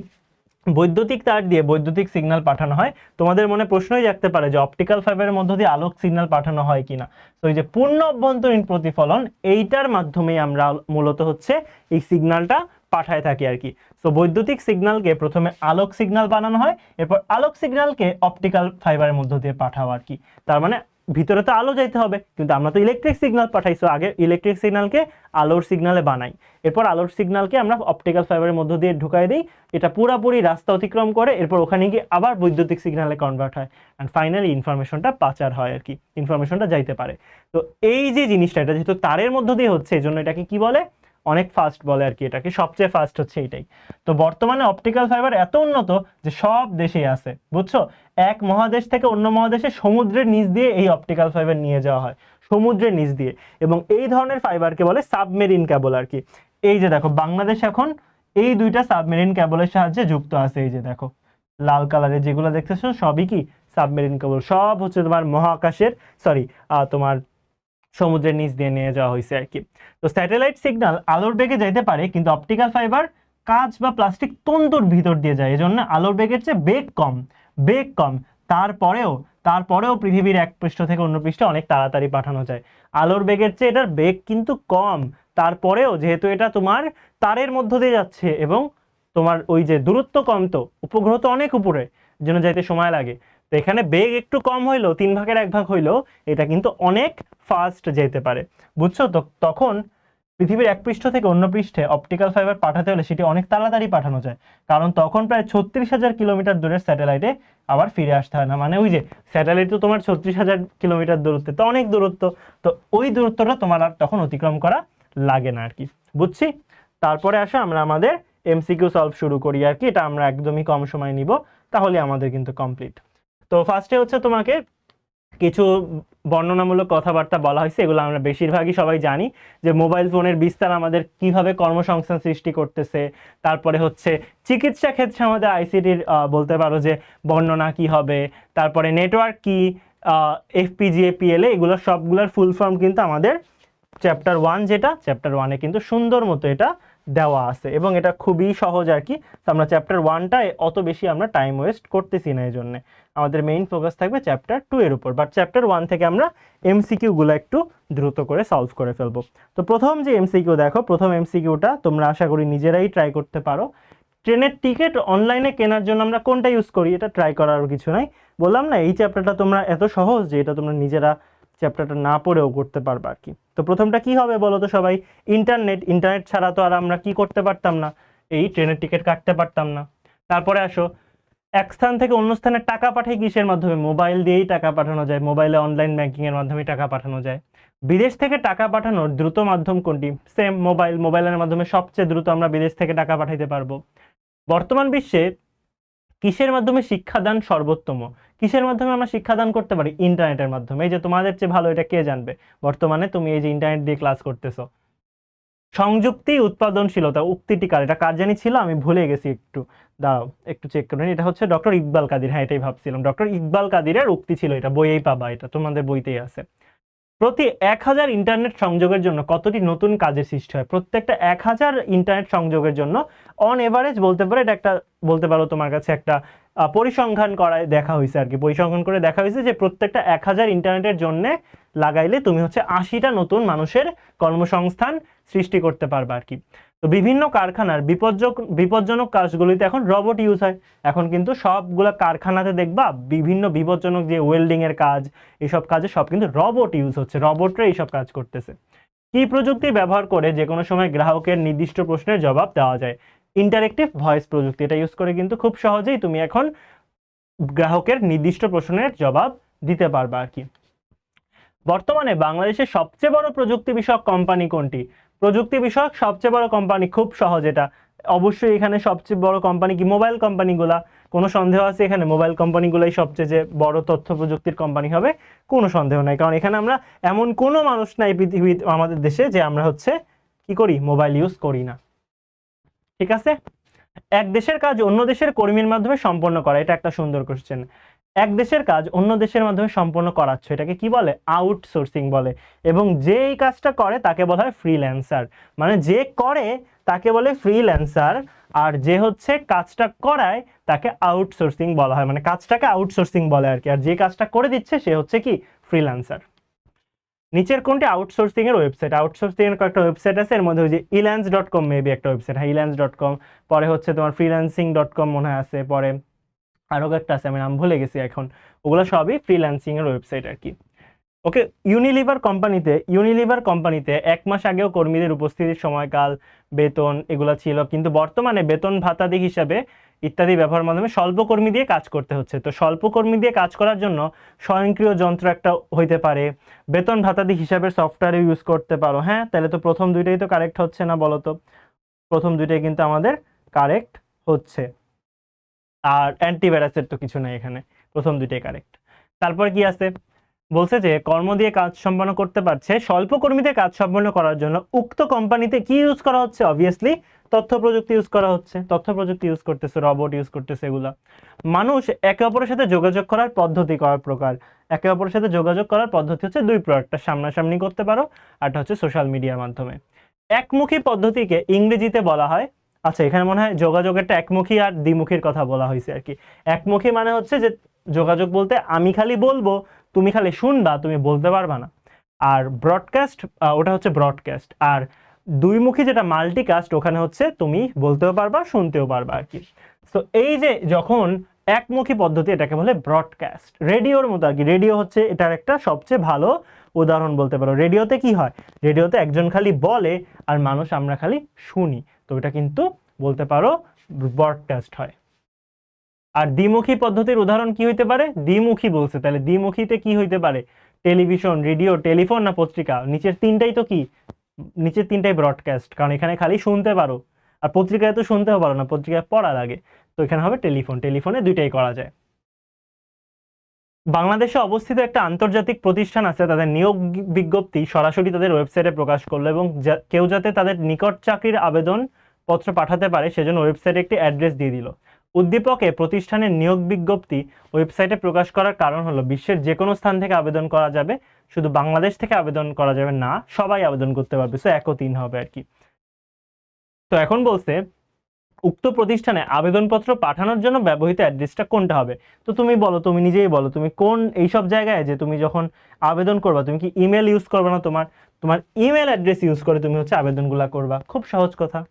বৈদ্যুতিক তার দিয়ে বৈদ্যুতিক সিগন্যাল পাঠানো হয়, তোমাদের মনে প্রশ্নই জাগতে পারে যে অপটিক্যাল ফাইবারের মধ্য দিয়ে আলোক সিগন্যাল পাঠানো হয় কিনা। তো এই যে পূর্ণ অভ্যন্তরীণ প্রতিফলন, এইটার মাধ্যমেই আমরা মূলত হচ্ছে এই সিগন্যালটা পাঠায় থাকি আর কি। সো বৈদ্যুতিক সিগন্যালকে প্রথমে আলোক সিগন্যাল বানানো হয়, এরপর আলোক সিগন্যালকে অপটিক্যাল ফাইবারের মধ্য দিয়ে পাঠাও আর কি। তার মানে ভিতরে তো আলো যাইতে হবে, কিন্তু আমরা তো ইলেকট্রিক সিগন্যাল পাঠাইছো, আগে ইলেকট্রিক সিগন্যালকে আলোর সিগন্যালে বানাই, এরপর আলোর সিগন্যালকে আমরা অপটিক্যাল ফাইবারের মধ্য দিয়ে ঢুকাই দিই, এটা পুরোপুরি রাস্তা অতিক্রম করে, এরপর ওখানে গিয়ে আবার বৈদ্যুতিক সিগন্যালে কনভার্ট হয়, অ্যান্ড ফাইনালি ইনফরমেশনটা পাচার হয় আর কি, ইনফরমেশনটা যাইতে পারে। তো এই যে জিনিসটা, এটা যেহেতু তারের মধ্য দিয়ে হচ্ছে, এই জন্য এটাকে কি বলে, অনেক ফাস্ট বলে আর কি, এটাকে সবচেয়ে ফাস্ট হচ্ছে এটাই। তো বর্তমানে অপটিক্যাল ফাইবার এত উন্নত যে সব দেশেই আছে, বুঝছো? এক মহাদেশ থেকে অন্য মহাদেশে সমুদ্রের নিচ দিয়ে এই অপটিক্যাল ফাইবার নিয়ে যাওয়া হয়, সমুদ্রের নিচ দিয়ে। এবং এই ধরনের ফাইবারকে বলে সাবমেরিন কেবল আর কি। এই যে দেখো বাংলাদেশ এখন এই দুইটা সাবমেরিন কেবলের সাহায্যে যুক্ত আছে। এই যে দেখো লাল কালারের যেগুলো দেখতেছো সবই কি সাবমেরিন কেবল, সব হচ্ছে তোমার মহাকাশের, সরি তোমার সমুদ্রের নিচ দিয়ে নিয়ে যাওয়া হয়েছে আর কি। তো স্যাটেলাইট সিগন্যাল আলোর বেগে যাইতে পারে, কিন্তু অপটিক্যাল ফাইবার কাঁচ বা প্লাস্টিক তন্তুর ভিতর দিয়ে যায়, এজন্য আলোর বেগের চেয়ে বেগ কম, বেগ কম। তারপরেও পৃথিবীর এক পৃষ্ঠ থেকে অন্য পৃষ্ঠে অনেক তাড়াতাড়ি পাঠানো যায়। আলোর বেগের চেয়ে এটার বেগ কিন্তু কম, তারপরেও যেহেতু এটা তোমার তারের মধ্য দিয়ে যাচ্ছে এবং তোমার ওই যে দূরত্ব কম, তো উপগ্রহ তো অনেক উপরে, জন্য যাইতে সময় লাগে। তো এখানে বেগ একটু কম হইলো, 1/3 হইলো, এটা কিন্তু অনেক ফাস্ট যেতে পারে, বুঝছো? তো তখন পৃথিবীর এক পৃষ্ঠ থেকে অন্য পৃষ্ঠে অপটিক্যাল ফাইবার পাঠাতে হলে সেটি অনেক তাড়াতাড়ি পাঠানো যায়, কারণ তখন প্রায় 36,000 কিলোমিটার দূরের স্যাটেলাইটে আবার ফিরে আসতে হয় না। মানে ওই যে স্যাটেলাইট তো তোমার 36,000 কিলোমিটার দূরত্বে, তো অনেক দূরত্ব, তো ওই দূরত্বটা তোমার আর তখন অতিক্রম করা লাগে না আর কি, বুঝছি? তারপরে আসো আমরা আমাদের এমসিকিউ সলভ শুরু করি আর কি। এটা আমরা একদমই কম সময় নিব, তাহলে আমাদের কিন্তু কমপ্লিট। তো ফার্স্টে হচ্ছে তোমাকে কিছু বর্ণনামূলক কথাবার্তা বলা হয়েছে, এগুলো আমরা বেশিরভাগই সবাই জানি, যে মোবাইল ফোনের বিস্তার আমাদের কিভাবে কর্মসংস্থান সৃষ্টি করতেছে। তারপরে হচ্ছে চিকিৎসা ক্ষেত্রে আমাদের আইসিটির বলতে পারো যে বর্ণনা কি হবে, তারপরে নেটওয়ার্ক কি, এফপিজিএ পিএলএ, এগুলো সবগুলোর ফুল ফর্ম কিন্তু আমাদের চ্যাপ্টার 1, যেটা চ্যাপ্টার 1-এ কিন্তু সুন্দর মতো এটা দেওয়া আছে এবং এটা খুবই সহজ আর কি। তো আমরা চ্যাপ্টার 1টায় অত বেশি আমরা টাইম ওয়েস্ট করতেছি না, এই জন্যে আমাদের মেইন ফোকাস থাকবে চ্যাপ্টার 2 এর উপর। বাট চ্যাপ্টার 1 থেকে আমরা এমসিকিউগুলো একটু দ্রুত করে সলভ করে ফেলবো। তো প্রথম যে এমসিকিউ দেখো, প্রথম এমসিকিউটা তোমরা আশা করি নিজেরাই ট্রাই করতে পারো। ট্রেনের টিকিট অনলাইনে কেনার জন্য আমরা কোনটা ইউজ করি? এটা ট্রাই করার কিছু নাই, বললাম না এই চ্যাপ্টারটা তোমরা এত সহজ যে এটা তোমরা নিজেরা চ্যাপ্টারটা না পড়েও করতে পারবা আর কি। তো প্রথমটা কি হবে বলো তো সবাই? ইন্টারনেট ছাড়া তো আর আমরা কি করতে পারতাম না, এই ট্রেনের টিকিট কাটতে পারতাম না। তারপরে আসো, এক স্থান থেকে অন্য স্থানে টাকা পাঠাই কিসের মাধ্যমে? মোবাইল দিয়েই টাকা পাঠানো যায়, মোবাইলে অনলাইন ব্যাংকিং এর মাধ্যমে টাকা পাঠানো যায়। বিদেশ থেকে টাকা পাঠানোর দ্রুত মাধ্যম কোনটি? সেম মোবাইল, মোবাইলের মাধ্যমে সবচেয়ে দ্রুত আমরা বিদেশ থেকে টাকা পাঠাইতে পারবো। বর্তমান বিশ্বে কিসের মাধ্যমে শিক্ষাদান সর্বোত্তম? কিসের মাধ্যমে আমরা শিক্ষাদান করতে পারি? ইন্টারনেটের মাধ্যমে। এই যে তোমাদের চেয়ে ভালো এটা কে জানবে, বর্তমানে তুমি এই যে ইন্টারনেট দিয়ে ক্লাস করতেছো। সংযুক্তি উৎপাদনশীলতা উক্তিটি কার? এটা কার জানি ছিল, আমি ভুলে গেছি, একটু দাঁড়াও একটু চেক করে নিই। এটা হচ্ছে ডক্টর ইকবাল কাদির, হ্যাঁ এটাই ভাবছিলাম, ডক্টর ইকবাল কাদিরের উক্তি ছিল, এটা বইয়েই পাবা, এটা তোমাদের বইতেই আছে। প্রতি 1000 ইন্টারনেট সংযোগের জন্য কতটি নতুন কাজের সৃষ্টি হয়? প্রত্যেকটা 1000 ইন্টারনেট সংযোগের জন্য অন এভারেজ বলতে পারো, এটা একটা বলতে পারো তোমার কাছে একটা পরিসংখ্যান করায় দেখা হয়েছে আর কি, পরিসংখ্যান করে দেখা হয়েছে যে প্রত্যেকটা 1000 ইন্টারনেটের জন্য লাগাইলে তুমি হচ্ছে 80টা নতুন মানুষের কর্মসংস্থান সৃষ্টি করতে পারবে আর কি। তো বিভিন্ন কারখানার বিপজ্জনক কাজগুলিতে এখন রোবট ইউজ হয়। এখন কিন্তু সবগুলো কারখানাতে দেখবা বিভিন্ন বিপজ্জনক যে ওয়েল্ডিং এর কাজ, এইসব কাজে সব কিন্তু রোবট ইউজ হচ্ছে, রোবটরা এইসব কাজ করতেছে। কি প্রযুক্তি ব্যবহার করে যে কোনো সময় গ্রাহকের নির্দিষ্ট প্রশ্নের জবাব দেওয়া যায়? ইন্টারেক্টিভ ভয়েস প্রযুক্তি। এটা ইউজ করে কিন্তু খুব সহজেই তুমি এখন গ্রাহকের নির্দিষ্ট প্রশ্নের জবাব দিতে পারবা আর কি। বর্তমানে বাংলাদেশের সবচেয়ে বড় প্রযুক্তি বিষয়ক কোম্পানি কোনটি? প্রযুক্তি বিষয়ক সবচেয়ে বড় কোম্পানি, খুব সহজ এটা, অবশ্যই এখানে সবচেয়ে বড় কোম্পানি কি? মোবাইল কোম্পানিগুলা। কোনো সন্দেহ আছে এখানে? মোবাইল কোম্পানিগুলাই সবচেয়ে যে বড় তথ্য প্রযুক্তির কোম্পানি হবে? কোনো সন্দেহ নাই, কারণ এখানে আমরা এমন কোনো মানুষ নাই পৃথিবীর আমাদের দেশে যে আমরা হচ্ছে কি করি, মোবাইল ইউজ করি না। ঠিক আছে। এক দেশের কাজ অন্য দেশের কর্মীর মাধ্যমে সম্পন্ন করা, এটা একটা সুন্দর কোশ্চেন। এক দেশের কাজ অন্য দেশের মাধ্যমে সম্পন্ন করাচ্ছ, এটাকে কি বলে? আউটসোর্সিং বলে। এবং যে এই কাজটা করে তাকে বলা হয় ফ্রিল্যান্সার। মানে যে করে তাকে বলে ফ্রিল্যান্সার, আর যে হচ্ছে কাজটা করায় তাকে আউটসোর্সিং বলা হয়, মানে কাজটাকে আউটসোর্সিং বলে আর কি। আর যে কাজটা করে দিচ্ছে সে হচ্ছে কি? ফ্রিল্যান্সার। নিচের কোনটি আউটসোর্সিং এর ওয়েবসাইট? আউটসোর্সিং এর কয়েকটা ওয়েবসাইট আছে, এর মধ্যে ওই যে elance.com মেবি একটা ওয়েবসাইট, হ্যাঁ elance.com, পরে হচ্ছে তোমার freelancing.com মনে হয় আছে, পরে আরো একটা আছে আমি নাম ভুলে গেছি এখন। ওগুলো সবই ফ্রিল্যান্সিং এর ওয়েবসাইট আর কি। ওকে, ইউনিলিভার কোম্পানিতে 1 মাস আগেও কর্মীদের উপস্থিতির সময়কাল, বেতন এগুলো ছিল, কিন্তু বর্তমানে বেতন ভাতাদি হিসাবে ইত্যাদি ব্যবহারের মাধ্যমে স্বল্প কর্মী দিয়ে কাজ করতে হচ্ছে। তো স্বল্প কর্মী দিয়ে কাজ করার জন্য স্বয়ংক্রিয় যন্ত্র একটা হইতে পারে, বেতন ভাতাদি হিসাবের সফটওয়্যার ইউজ করতে পারো। হ্যাঁ, তাহলে তো প্রথম দুইটাই তো কারেক্ট হচ্ছে না বলো তো? প্রথম দুইটাই কিন্তু আমাদের কারেক্ট হচ্ছে, আর অ্যান্টিভাইরাসের তো কিছু নাই এখানে, প্রথম দুইটাই কারেক্ট। তারপর কি আছে? বলছে যে কর্ম দিয়ে কাজ সম্পন্ন করতে পারছে, স্বল্প কর্মীতে কাজ সম্পন্ন করার জন্য উক্ত কোম্পানিতে কি ইউজ করা হচ্ছে? অবভিয়াসলি তথ্য প্রযুক্তি ইউজ করা হচ্ছে, তথ্য প্রযুক্তি ইউজ করতেছে, রোবট ইউজ করতেছে এগুলা। মানুষ একে অপরের সাথে যোগাযোগ করার পদ্ধতি কয় প্রকার? একে অপরের সাথে যোগাযোগ করার পদ্ধতি হচ্ছে দুই প্রকার, একটা সামনাসামনি করতে পারো, আরটা হচ্ছে সোশ্যাল মিডিয়ার মাধ্যমে। একমুখী পদ্ধতিকে ইংরেজিতে বলা হয়, আচ্ছা এখানে মনে হয় যোগাযোগেরটা একমুখী আর দ্বিমুখীর কথা বলা হয়েছে আর কি। একমুখী মানে হচ্ছে যে যোগাযোগ বলতে আমি খালি বলবো, তুমি খালি শুনবা, তুমি বলতে পারবা না। আর ব্রডকাস্ট, ওটা হচ্ছে ব্রডকাস্ট। আর দুইমুখী যেটা মাল্টিকাস্ট, ওখানে হচ্ছে তুমি বলতেও পারবা শুনতেও পারবা আর কি। তো এই যে যখন একমুখী পদ্ধতি, এটাকে বলে ব্রডকাস্ট, রেডিওর মতো আর কি। রেডিও হচ্ছে এটার একটা সবচেয়ে ভালো উদাহরণ বলতে পারো। রেডিওতে কি হয়? রেডিওতে একজন খালি বলে আর মানুষ আমরা খালি শুনি, তো এটা কিন্তু বলতে পারো ব্রডকাস্ট হয়। আর দ্বিমুখী পদ্ধতির উদাহরণ কি হইতে পারে? দ্বিমুখী বলছে, তাহলে দ্বিমুখীতে কি হইতে পারে? টেলিভিশন, রেডিও, টেলিফোন না পত্রিকা? নিচের তিনটাই তো কি? নিচের তিনটাই ব্রডকাস্ট, কারণ এখানে খালি শুনতে পারো আর পত্রিকায় তো শুনতেও পারো না, পত্রিকায় পড়া লাগে, তো এখানে হবে টেলিফোন। টেলিফোনে দুইটাই করা যায়। বাংলাদেশে অবস্থিত একটা আন্তর্জাতিক প্রতিষ্ঠান আছে, তাদের নিয়োগ বিজ্ঞপ্তি সরাসরি তাদের ওয়েবসাইটে প্রকাশ করলো, এবং কেউ যাতে তাদের নিকট চাকরির আবেদন পত্র পাঠাতে পারে সেজন্য ওয়েবসাইটে একটি অ্যাড্রেস দিয়ে দিল। উদ্দীপকে প্রতিষ্ঠানের নিয়োগ বিজ্ঞপ্তি ওয়েবসাইটে প্রকাশ করার কারণ হলো বিশ্বের যে কোনো স্থান থেকে আবেদন করা যাবে, শুধু বাংলাদেশ থেকে আবেদন করা যাবে না, সবাই আবেদন করতে পারবে, সো 1 ও 3 হবে আর কি। তো এখন বলছে উক্ত প্রতিষ্ঠানে আবেদনপত্র পাঠানোর জন্য ব্যবহৃত অ্যাড্রেসটা কোনটা হবে। তো তুমি বলো, তুমি নিজেই বলো, তুমি কোন এইসব জায়গায় যে তুমি যখন আবেদন করবা, তুমি কি ইমেল ইউজ করবে না, তোমার তোমার ইমেল অ্যাড্রেস ইউজ করে তুমি হচ্ছে আবেদনগুলো করবা। খুব সহজ কথা।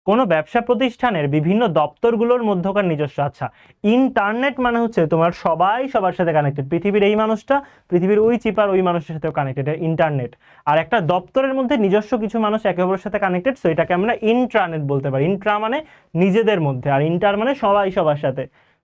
কোনো ব্যবসা প্রতিষ্ঠানের বিভিন্ন দপ্তরগুলোর মধ্যকার নিজস্ব, আচ্ছা ইন্টারনেট মানে হচ্ছে তোমার সবাই সবার সাথে কানেক্টেড, পৃথিবীর এই মানুষটা পৃথিবীর ওই চিপার ওই মানুষের সাথেও কানেক্টেড, ইন্টারনেট। আর একটা দপ্তরের মধ্যে নিজস্ব কিছু মানুষ একে অপরের সাথে কানেক্টেড, সো এটাকে আমরা ইন্ট্রানেট বলতে পারি। ইন্ট্রা মানে নিজেদের মধ্যে, আর ইন্টার মানে সবাই সবার সাথে।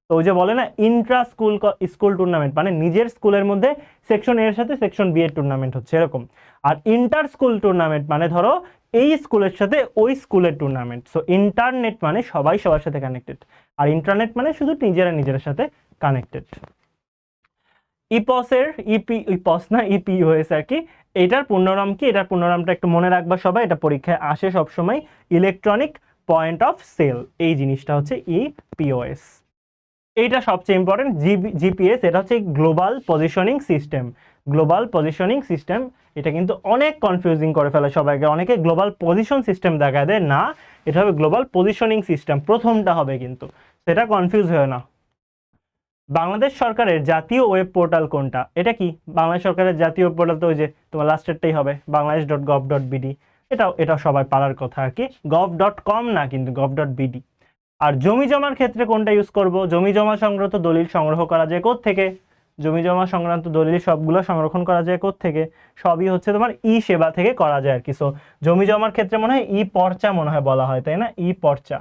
তো ওই যে বলে না ইন্ট্রা স্কুল স্কুল টুর্নামেন্ট, মানে নিজের স্কুলের মধ্যে সেকশন এর সাথে সেকশন বি এর টুর্নামেন্ট হচ্ছে এরকম। আর ইন্টার স্কুল টুর্নামেন্ট মানে ধরো এই স্কুলের সাথে ওই স্কুলের টুর্নামেন্ট। সো ইন্টারনেট মানে সবাই সবার সাথে কানেক্টেড, আর ইন্টারনেট মানে শুধু নিজেরা নিজের সাথে কানেক্টেড। ইপসের ইপস না ইপি হয়েছে আর কি, এটার পূর্ণনাম কি? এটার পূর্ণনামটা একটু মনে রাখবা সবাই, এটা পরীক্ষায় আসে সবসময়, ইলেকট্রনিক পয়েন্ট অফ সেল, এই জিনিসটা হচ্ছে ইপিওএস। এইটা সবচেয়ে ইম্পর্টেন্ট। জিপিএস এটা হচ্ছে global positioning system. Global positioning system, এটা কিন্তু অনেক কনফিউজিং করে ফেলে সবাইকে, অনেকে গ্লোবাল পজিশন সিস্টেম দেখা দেয়, না এটা হবে গ্লোবাল পজিশনিং সিস্টেম, প্রথমটা হবে কিন্তু, সেটা কনফিউজ হয় না। বাংলাদেশ সরকারের জাতীয় ওয়েব পোর্টাল কোনটা? এটা কি বাংলাদেশ সরকারের জাতীয় পোর্টাল? তো ওই যে তোমার লাস্টেরটাই হবে bangladesh.gov.bd, এটা সবাই পারার কথা আর কি, gov.com না কিন্তু gov.bd। আর জমি জমার ক্ষেত্রে কোনটা ইউজ করব? জমি জমা সংক্রান্ত দলিল সংগ্রহ করা যায় থেকে, জমি জমা সংক্রান্ত দলিল সবগুলো সংরক্ষণ করা যায় থেকে, সবই হচ্ছে তোমার ই সেবা থেকে করা যায় আর কি। সো জমি জমার ক্ষেত্রে মনে হয় ই পর্চা মনে হয় বলা হয়, তাই না? ই পর্চা,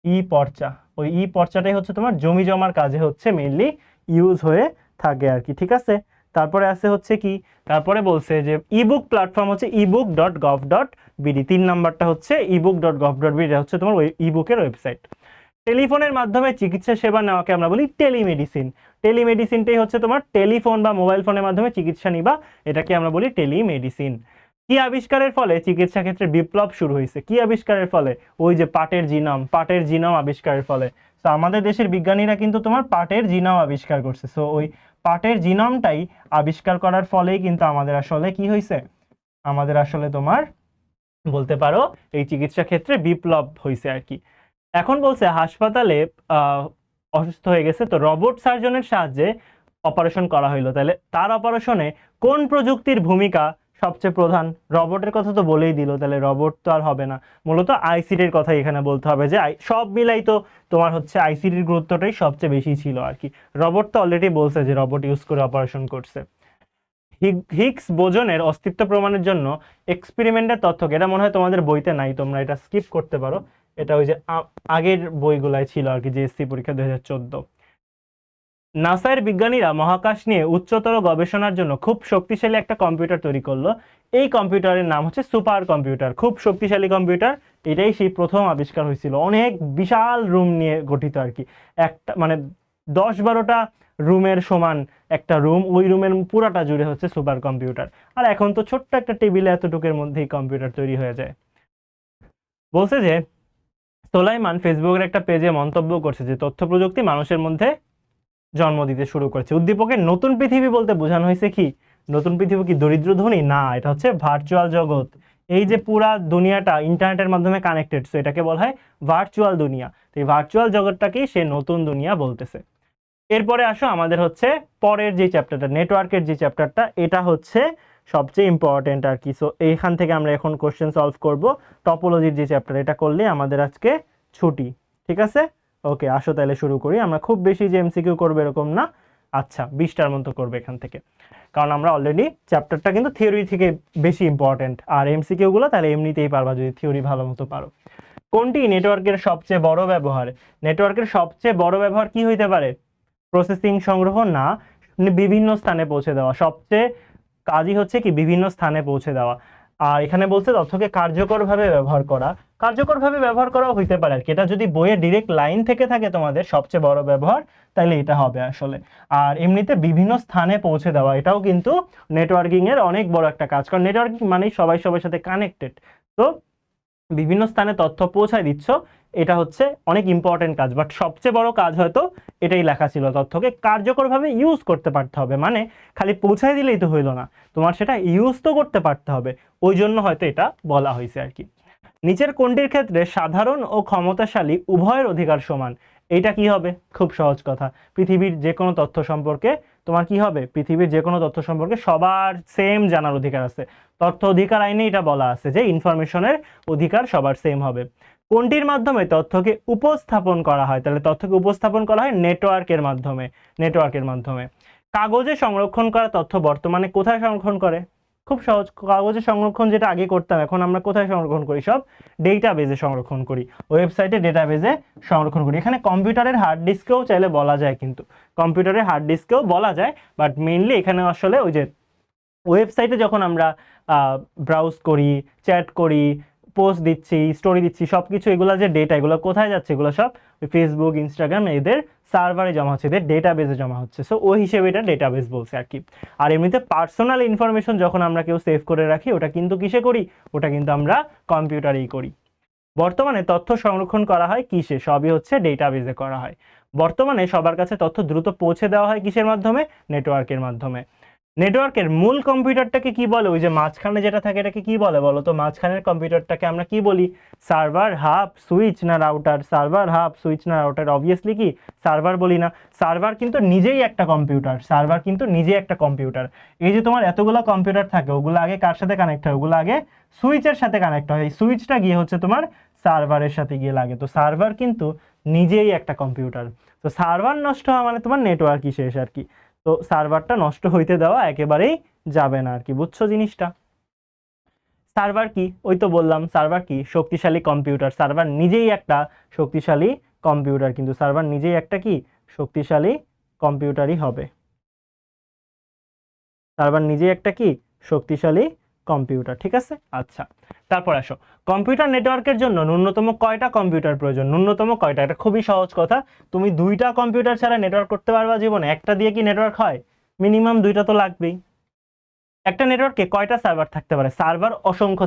ই পর্চা, ওই ই পর্চাটাই হচ্ছে তোমার জমি জমার কাজে হচ্ছে মেইনলি ইউজ হয়ে থাকে আর কি, ঠিক আছে। তারপরে আছে হচ্ছে কি, তারপরে বলছে যে ইবুক প্ল্যাটফর্ম হচ্ছে ebook.gov.bd, 3 নাম্বারটা হচ্ছে ebook.gov.bd, হচ্ছে তোমার ওই ইবুকের ওয়েবসাইট। টেলিফোনের মাধ্যমে চিকিৎসা সেবা নেওয়াকে আমরা বলি টেলিমেডিসিন। টেলিমেডিসিনটাই হচ্ছে তোমার টেলিফোন বা মোবাইল ফোনের মাধ্যমে চিকিৎসা নিবা, এটাকে আমরা বলি টেলিমেডিসিন। কি আবিষ্কারের ফলে চিকিৎসা ক্ষেত্রে বিপ্লব শুরু হয়েছে? কি আবিষ্কারের ফলে? ওই যে পাটের জিনোম আবিষ্কারের ফলে। তো আমাদের দেশের বিজ্ঞানীরা কিন্তু তোমার পাটের জিনোম আবিষ্কার করছে, সো ওই পাটের জিনোমটাই আবিষ্কার করার ফলেই কিন্তু আমাদের আসলে কি হয়েছে, আমাদের আসলে তোমার বলতে পারো এই চিকিৎসা ক্ষেত্রে বিপ্লব হয়েছে আর কি। এখন বলছে হাসপাতালে অসুস্থ হয়ে গেছে, তো রোবট সার্জনের সাহায্যে অপারেশন করা হইলো, তাহলে তার অপারেশনে কোন প্রযুক্তির ভূমিকা সবচেয়ে প্রধান? রোবটের কথা তো বলেই দিল, তাহলে রোবট তো আর হবে না, মূলত আইসিটির কথা এখানে বলতে হবে, যে সব মিলাই তো তোমার হচ্ছে আইসিটির গুরুত্বটাই সবচেয়ে বেশি ছিল আর কি। রোবট তো অলরেডি বলছে যে রোবট ইউজ করে অপারেশন করছে। হিগস বোজনের অস্তিত্ব প্রমাণের জন্য এক্সপেরিমেন্টের তথ্য, এটা মনে হয় তোমাদের বইতে নাই, তোমরা এটা স্কিপ করতে পারো, এটা ওই যে আগের বইগুলাই ছিল আর কি, জিএসসি পরীক্ষা 2014। নাসার বিজ্ঞানীরা মহাকাশ নিয়ে উচ্চতর গবেষণার জন্য খুব শক্তিশালী একটা কম্পিউটার তৈরি করলো, এই কম্পিউটারের নাম হচ্ছে সুপার কম্পিউটার, খুব শক্তিশালী কম্পিউটার, এটাই সেই প্রথম আবিষ্কার হয়েছিল, অনেক বিশাল রুম নিয়ে গঠিত আর কি, একটা মানে 10-12টা রুমের সমান একটা রুম, ওই রুমের পুরাটা জুড়ে হচ্ছে সুপার কম্পিউটার। আর এখন তো ছোট্ট একটা টেবিলে এতটুকুর মধ্যেই কম্পিউটার তৈরি হয়ে যায়। বলছে যে সোলাইমান ফেসবুকের একটা পেজে মন্তব্য করছে যে তথ্য প্রযুক্তি মানুষের মধ্যে জন্ম দিতে শুরু করেছে। উদ্দীপকের নতুন পৃথিবী বলতে বোঝানো হয়েছে কি? নতুন পৃথিবী কি দরিদ্র ধনী? না, এটা হচ্ছে ভার্চুয়াল জগৎ। এই যে পুরা দুনিয়াটা ইন্টারনেটের মাধ্যমে কানেক্টেড, সো এটাকে বলা হয় ভার্চুয়াল দুনিয়া। তো এই ভার্চুয়াল জগৎটাকেই সে নতুন দুনিয়া বলতেছে। এরপরে আসো আমাদের হচ্ছে পরের যে চ্যাপ্টারটা, নেটওয়ার্কের যে চ্যাপ্টারটা, এটা হচ্ছে সবচেয়ে ইম্পর্টেন্ট আর কি। সো এইখান থেকে আমরা এখন কোশ্চেন সলভ করব। টপোলজির যে চ্যাপ্টার, এটা করলে আমাদের আজকে ছুটি, ঠিক আছে? ওকে, আসো তাহলে শুরু করি। আমরা খুব বেশি যে এমসিকিউ করবো এরকম না, আচ্ছা 20টার মতো করবে এখান থেকে, কারণ আমরা অলরেডি চ্যাপ্টারটা কিন্তু থিওরি থেকে বেশি ইম্পর্টেন্ট, আর এমসিকিউগুলো তাহলে এমনিতেই পারবা যদি থিওরি ভালো মতো পারো। কোনটি নেটওয়ার্কের সবচেয়ে বড় ব্যবহার? নেটওয়ার্কের সবচেয়ে বড় ব্যবহার কি হইতে পারে? প্রসেসিং সংগ্রহ না, বিভিন্ন স্থানে পৌঁছে দেওয়া, সবচেয়ে কাজই হচ্ছে কি বিভিন্ন স্থানে পৌঁছে দেওয়া। আর এখানে বলছে তথ্যকে কার্যকরভাবে ব্যবহার করা, কার্যকরভাবে ব্যবহার করাও হইতে পারে আর কি। এটা যদি বইয়ে ডিরেক্ট লাইন থেকে থাকে তোমাদের সবচেয়ে বড় ব্যবহার, তাহলে এটা হবে আসলে। আর এমনিতে বিভিন্ন স্থানে পৌঁছে দেওয়া, এটাও কিন্তু নেটওয়ার্কিং এর অনেক বড় একটা কাজ, কারণ নেটওয়ার্কিং মানেই সবাই সবার সাথে কানেক্টেড। তো বিভিন্ন স্থানে তথ্য পৌঁছায় দিচ্ছ, এটা হচ্ছে অনেক ইম্পর্টেন্ট কাজ, বাট সবচেয়ে বড় কাজ হয়তো এটাই লেখা ছিল, তথ্যকে কার্যকরভাবে ইউজ করতে পারতে হবে। মানে খালি পৌঁছায় দিলেই তো হইলো না, তোমার সেটা ইউজ তো করতে পারতে হবে, ওই জন্য হয়তো এটা বলা হয়েছে আর কি। নিচের কোনটির ক্ষেত্রে সাধারণ ও ক্ষমতাশালী উভয়ের অধিকার সমান? এইটা কি হবে? খুব সহজ কথা, পৃথিবীর যে কোনো তথ্য সম্পর্কে তোমার কি হবে, পৃথিবীর যে কোনো তথ্য সম্পর্কে সবার সেম জানার অধিকার আছে। তথ্য অধিকার আইনে এটা বলা আছে যে ইনফরমেশনের অধিকার সবার সেম হবে। কোনটির মাধ্যমে তথ্যকে উপস্থাপন করা হয়? তাহলে তথ্যকে উপস্থাপন করা হয় নেটওয়ার্কের মাধ্যমে, নেটওয়ার্কের মাধ্যমে। কাগজে সংরক্ষণ করা তথ্য বর্তমানে কোথায় সংরক্ষণ করে? খুব সহজ, কাগজে সংরক্ষণ যেটা আগে করতাম, এখন আমরা কোথায় সংরক্ষণ করি? সব ডেটাবেজে সংরক্ষণ করি, ওয়েবসাইটে ডেটাবেজে সংরক্ষণ করি। এখানে কম্পিউটারের হার্ড ডিস্কেও চাইলে বলা যায়, কিন্তু কম্পিউটারের হার্ড ডিস্কেও বলা যায়, বাট মেইনলি এখানে আসলে ওই যে ওয়েবসাইটে যখন আমরা ব্রাউজ করি, চ্যাট করি, পোস্ট দিচ্ছি, স্টোরি দিচ্ছি, সব কিছু এগুলো যে ডেটা, এগুলো কোথায় যাচ্ছে? এগুলো সব ফেসবুক, ইনস্টাগ্রাম এদের সার্ভারে জমা হচ্ছে, এদের ডেটাবেজে জমা হচ্ছে। সো ওই হিসেবে এটা ডেটাবেস বলছে আর কি। আর এমনিতে পার্সোনাল ইনফরমেশন যখন আমরা কেউ সেভ করে রাখি, ওটা কিন্তু কিসে করি? ওটা কিন্তু আমরা কম্পিউটারেই করি। বর্তমানে তথ্য সংরক্ষণ করা হয় কিসে? সবই হচ্ছে ডেটাবেজে করা হয়। বর্তমানে সবার কাছে তথ্য দ্রুত পৌঁছে দেওয়া হয় কিসের মাধ্যমে? নেটওয়ার্কের মাধ্যমে। নেটওয়ার্কের মূল কম্পিউটারটাকে কি বলে? ওই যে মাঝখানে যেটা থাকে এটাকে কি বলে বলো তো? মাঝখানের কম্পিউটারটাকে আমরা কি বলি? সার্ভার, হাব, সুইচ না রাউটার? সার্ভার, হাব, সুইচ না রাউটার? অবভিয়াসলি কি সার্ভার বলি না? সার্ভার কিন্তু নিজেই একটা কম্পিউটার, সার্ভার কিন্তু নিজেই একটা কম্পিউটার। এই যে তোমার এতগুলো কম্পিউটার থাকে, ওগুলো আগে কার সাথে কানেক্ট হয়? ওগুলো আগে সুইচের সাথে কানেক্ট হয়, সুইচটা গিয়ে হচ্ছে তোমার সার্ভারের সাথে গিয়ে লাগে। তো সার্ভার কিন্তু নিজেই একটা কম্পিউটার। তো সার্ভার নষ্ট হওয়া মানে তোমার নেটওয়ার্কই শেষ আর কি। তো সার্ভারটা নষ্ট হইতে দেওয়া একেবারেই যাবে না আর কি, বুঝছো জিনিসটা? সার্ভার কি? ওই তো বললাম, সার্ভার কি? শক্তিশালী কম্পিউটার। সার্ভার নিজেই একটা শক্তিশালী কম্পিউটার, কিন্তু সার্ভার নিজেই একটা কি শক্তিশালী কম্পিউটারই হবে। সার্ভার নিজেই একটা কি শক্তিশালী কম্পিউটার, ঠিক আছে? আচ্ছা, তারপর আসো, কম্পিউটার নেটওয়ার্কের জন্য ন্যূনতম কয়টা কম্পিউটার প্রয়োজন? ন্যূনতম কয়টা? এটা খুবই সহজ কথা, তুমি দুইটা কম্পিউটার ছাড়া নেটওয়ার্ক করতে পারবা জীবনে? একটা দিয়ে কি নেটওয়ার্ক হয়? মিনিমাম দুইটা তো লাগবেই। একটা নেটওয়ার্কে কয়টা সার্ভার থাকতে পারে? সার্ভার অসংখ্য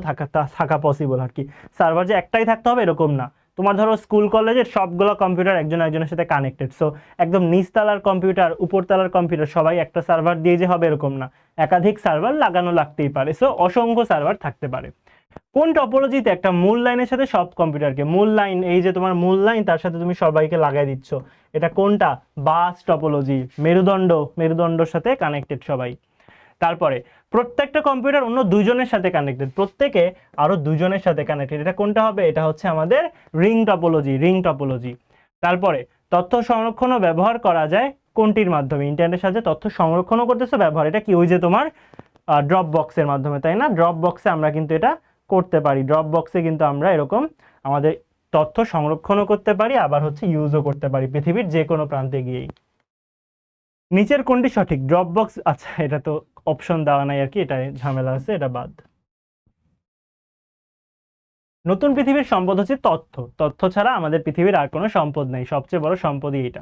থাকা পসিবল আর কি। সার্ভার যে একটাই থাকতে হবে এরকম না। তোমার ধরো স্কুল কলেজের সবগুলো কম্পিউটার একজন একজনের সাথে কানেক্টেড, সো একদম নিচতলার কম্পিউটার, উপরতলার কম্পিউটার সবাই একটা সার্ভার দিয়ে যে হবে এরকম না, একাধিক সার্ভার লাগানো লাগতেই পারে। সো অসংখ্য সার্ভার থাকতে পারে। কোন টপোলজিতে একটা মূল লাইনের সাথে সব কম্পিউটারকে, মূল লাইন এই যে তোমার মূল লাইন, তার সাথে তুমি সবাইকে লাগাই দিচ্ছ, এটা কোনটা? Bus topology. মেরুদণ্ডর সাথে কানেক্টেড সবাই। তারপরে প্রত্যেকটা কম্পিউটার অন্য দুইজনের সাথে কানেক্টেড, প্রত্যেকে আরো দুইজনের সাথে কানেক্টেড, এটা কোনটা হবে? এটা হচ্ছে আমাদের রিং টপোলজি। তারপরে তথ্য সংরক্ষণ ও ব্যবহার করা যায় কোনটির মাধ্যমে? ইন্টারনেটের সাথে তথ্য সংরক্ষণও করতেছে, ব্যবহার এটা কি? ওই যে তোমার ড্রপ বক্সের মাধ্যমে, তাই না? ড্রপ বক্সে আমরা কিন্তু এটা করতে পারি, ড্রপ বক্সে কিন্তু আমরা এরকম আমাদের তথ্য সংরক্ষণও করতে পারি, আবার হচ্ছে ইউজও করতে পারি পৃথিবীর যে কোনো প্রান্তে গিয়েই। নিচের কোনটি সঠিক? ড্রপ বক্স, আচ্ছা এটা তো অপশন দেওয়া নাই আর কি, এটা ঝামেলা আছে, এটা বাদ। নতুন পৃথিবীর সম্পদ হচ্ছে তথ্য, তথ্য ছাড়া আমাদের পৃথিবীর আর কোনো সম্পদ নেই, সবচেয়ে বড় সম্পদই এটা।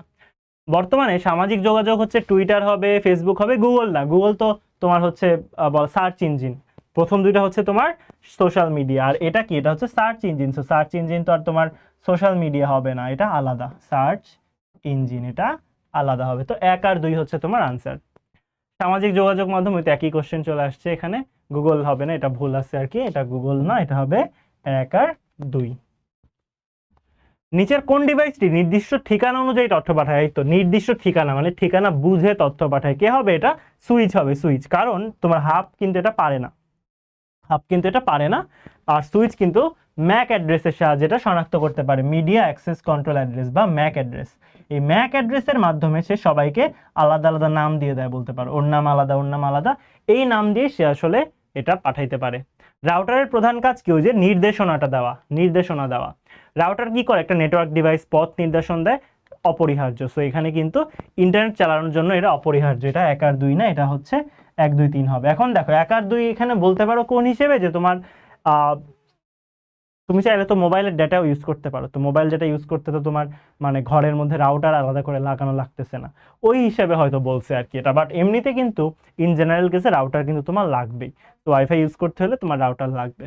বর্তমানে সামাজিক যোগাযোগ হচ্ছে টুইটার হবে, ফেসবুক হবে, গুগল না, গুগল তো তোমার হচ্ছে সার্চ ইঞ্জিন। প্রথম দুইটা হচ্ছে তোমার সোশ্যাল মিডিয়া, আর এটা কি? এটা হচ্ছে search engine. So search engine তো আর তোমার সোশ্যাল মিডিয়া হবে না, এটা আলাদা, সার্চ ইঞ্জিন এটা আলাদা হবে। তো 1 আর 2 হচ্ছে তোমার আনসার। সামাজিক যোগাযোগ মাধ্যম, তো একই কোশ্চেন চলে আসছে এখানে, গুগল হবে না, এটা ভুল আছে আর কি, এটা গুগল না, এটা হবে 1 আর 2। নিচের কোন ডিভাইসটি নির্দিষ্ট ঠিকানা অনুযায়ী তথ্য পাঠায়? এই তো নির্দিষ্ট ঠিকানা মানে ঠিকানা বুঝে তথ্য পাঠায়, কে হবে এটা? সুইচ হবে, সুইচ। কারণ তোমার হাব কিন্তু এটা পারে না, আর সুইচ কিন্তু ম্যাক অ্যাড্রেসের সাহায্যে এটা শনাক্ত করতে পারে, মিডিয়া অ্যাক্সেস কন্ট্রোল অ্যাড্রেস বা ম্যাক অ্যাড্রেস। এই ম্যাক অ্যাড্রেসের মাধ্যমে সে সবাইকে আলাদা আলাদা নাম দিয়ে দেয়, বলতে পারো ওর নাম আলাদা, ওর নাম আলাদা, এই নাম দিয়ে সে আসলে এটা পাঠাইতে পারে। রাউটারের প্রধান কাজ কি? ওই যে নির্দেশনা দেওয়া। রাউটার কি করে? একটা নেটওয়ার্ক ডিভাইস পথ নির্দেশন দেয়, অপরিহার্য। সো এখানে কিন্তু ইন্টারনেট চালানোর জন্য এটা অপরিহার্য, এটা 1 আর 2 না, এটা হচ্ছে 1 2 3 হবে। এখন দেখো 1 আর 2 এখানে বলতে পারো কোন হিসেবে, যে তোমার তুমি চাইলে তো মোবাইলের ডেটাও ইউজ করতে পারো, তো মোবাইল ডেটা ইউজ করতে তো তোমার মানে ঘরের মধ্যে রাউটার আলাদা করে লাগানো লাগতেছে না, ওই হিসেবে হয়তো বলছে আর কি এটা। বাট এমনিতে কিন্তু ইন জেনারেল কেসে রাউটার কিন্তু তোমার লাগবেই, তো ওয়াইফাই ইউজ করতে হলে তোমার রাউটার লাগবে।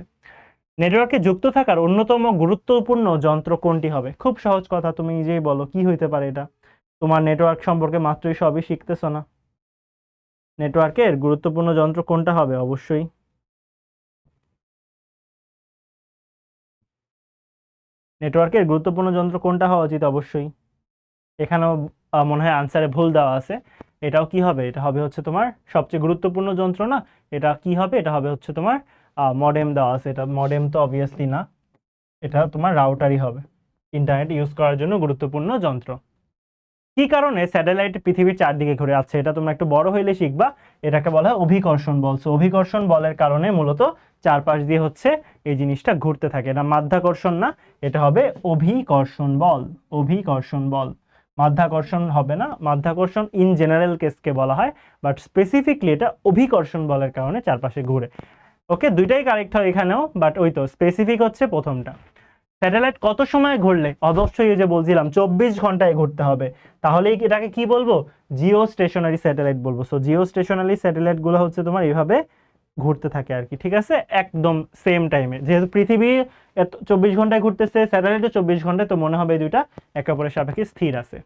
নেটওয়ার্কে যুক্ত থাকার অন্যতম গুরুত্বপূর্ণ যন্ত্র কোনটি হবে? খুব সহজ কথা, তুমি নিজেই বলো কি হইতে পারে এটা। তোমার নেটওয়ার্ক সম্পর্কে মাত্রই সবই শিখতেছো না। নেটওয়ার্কের গুরুত্বপূর্ণ যন্ত্র কোনটা হবে? অবশ্যই নেটওয়ার্কের গুরুত্বপূর্ণ যন্ত্র কোনটা হওয়া উচিত? অবশ্যই এখানেও মনে হয় আনসারে ভুল দেওয়া আছে। এটাও কি হবে? এটা হবে হচ্ছে তোমার সবচেয়ে গুরুত্বপূর্ণ যন্ত্র না, এটা কি হবে? এটা হবে হচ্ছে তোমার মডেম দেওয়া আছে, এটা মডেম তো অবভিয়াসলি না, এটা তোমার রাউটারই হবে, ইন্টারনেট ইউজ করার জন্য গুরুত্বপূর্ণ যন্ত্র। কি কারণে স্যাটেলাইট পৃথিবীর চারদিকে ঘুরে? আছে এটা তোমরা একটু বড় হইলে শিখবা, এটাকে বলা হয় অভিকর্ষণ বল। সো অভিকর্ষণ বলের কারণে মূলত চারপাশ দিয়ে হচ্ছে এই জিনিসটা ঘুরতে থাকে, এটা মাধ্যাকর্ষণ না, এটা হবে অভিকর্ষণ বল। অভিকর্ষণ বল, মাধ্যাকর্ষণ হবে না, মাধ্যাকর্ষণ ইন জেনারেল কেসকে বলা হয়, বাট স্পেসিফিকলি এটা অভিকর্ষণ বলের কারণে চারপাশে ঘুরে। ওকে, দুইটাই কারেক্ট হয় এখানেও, বাট ওই তো স্পেসিফিক হচ্ছে প্রথমটা। স্যাটেলাইট কত সময় ঘুরলে? অবশ্যই এই যে বলছিলাম 24 ঘন্টায় ঘুরতে হবে, তাহলেই এটাকে কি বলবো? জিও স্টেশনারি স্যাটেলাইট বলবো। সো জিও স্টেশনারি স্যাটেলাইট গুলো হচ্ছে তোমার এইভাবে ঘুরতে থাকে আর কি, ঠিক আছে, একদম সেম টাইমে। যেহেতু পৃথিবী 24 ঘন্টায় ঘুরতেছে, স্যাটেলাইটও 24 ঘন্টায়, তো মনে হবে এই দুইটা একে অপরের সাপেক্ষে স্থির আছে।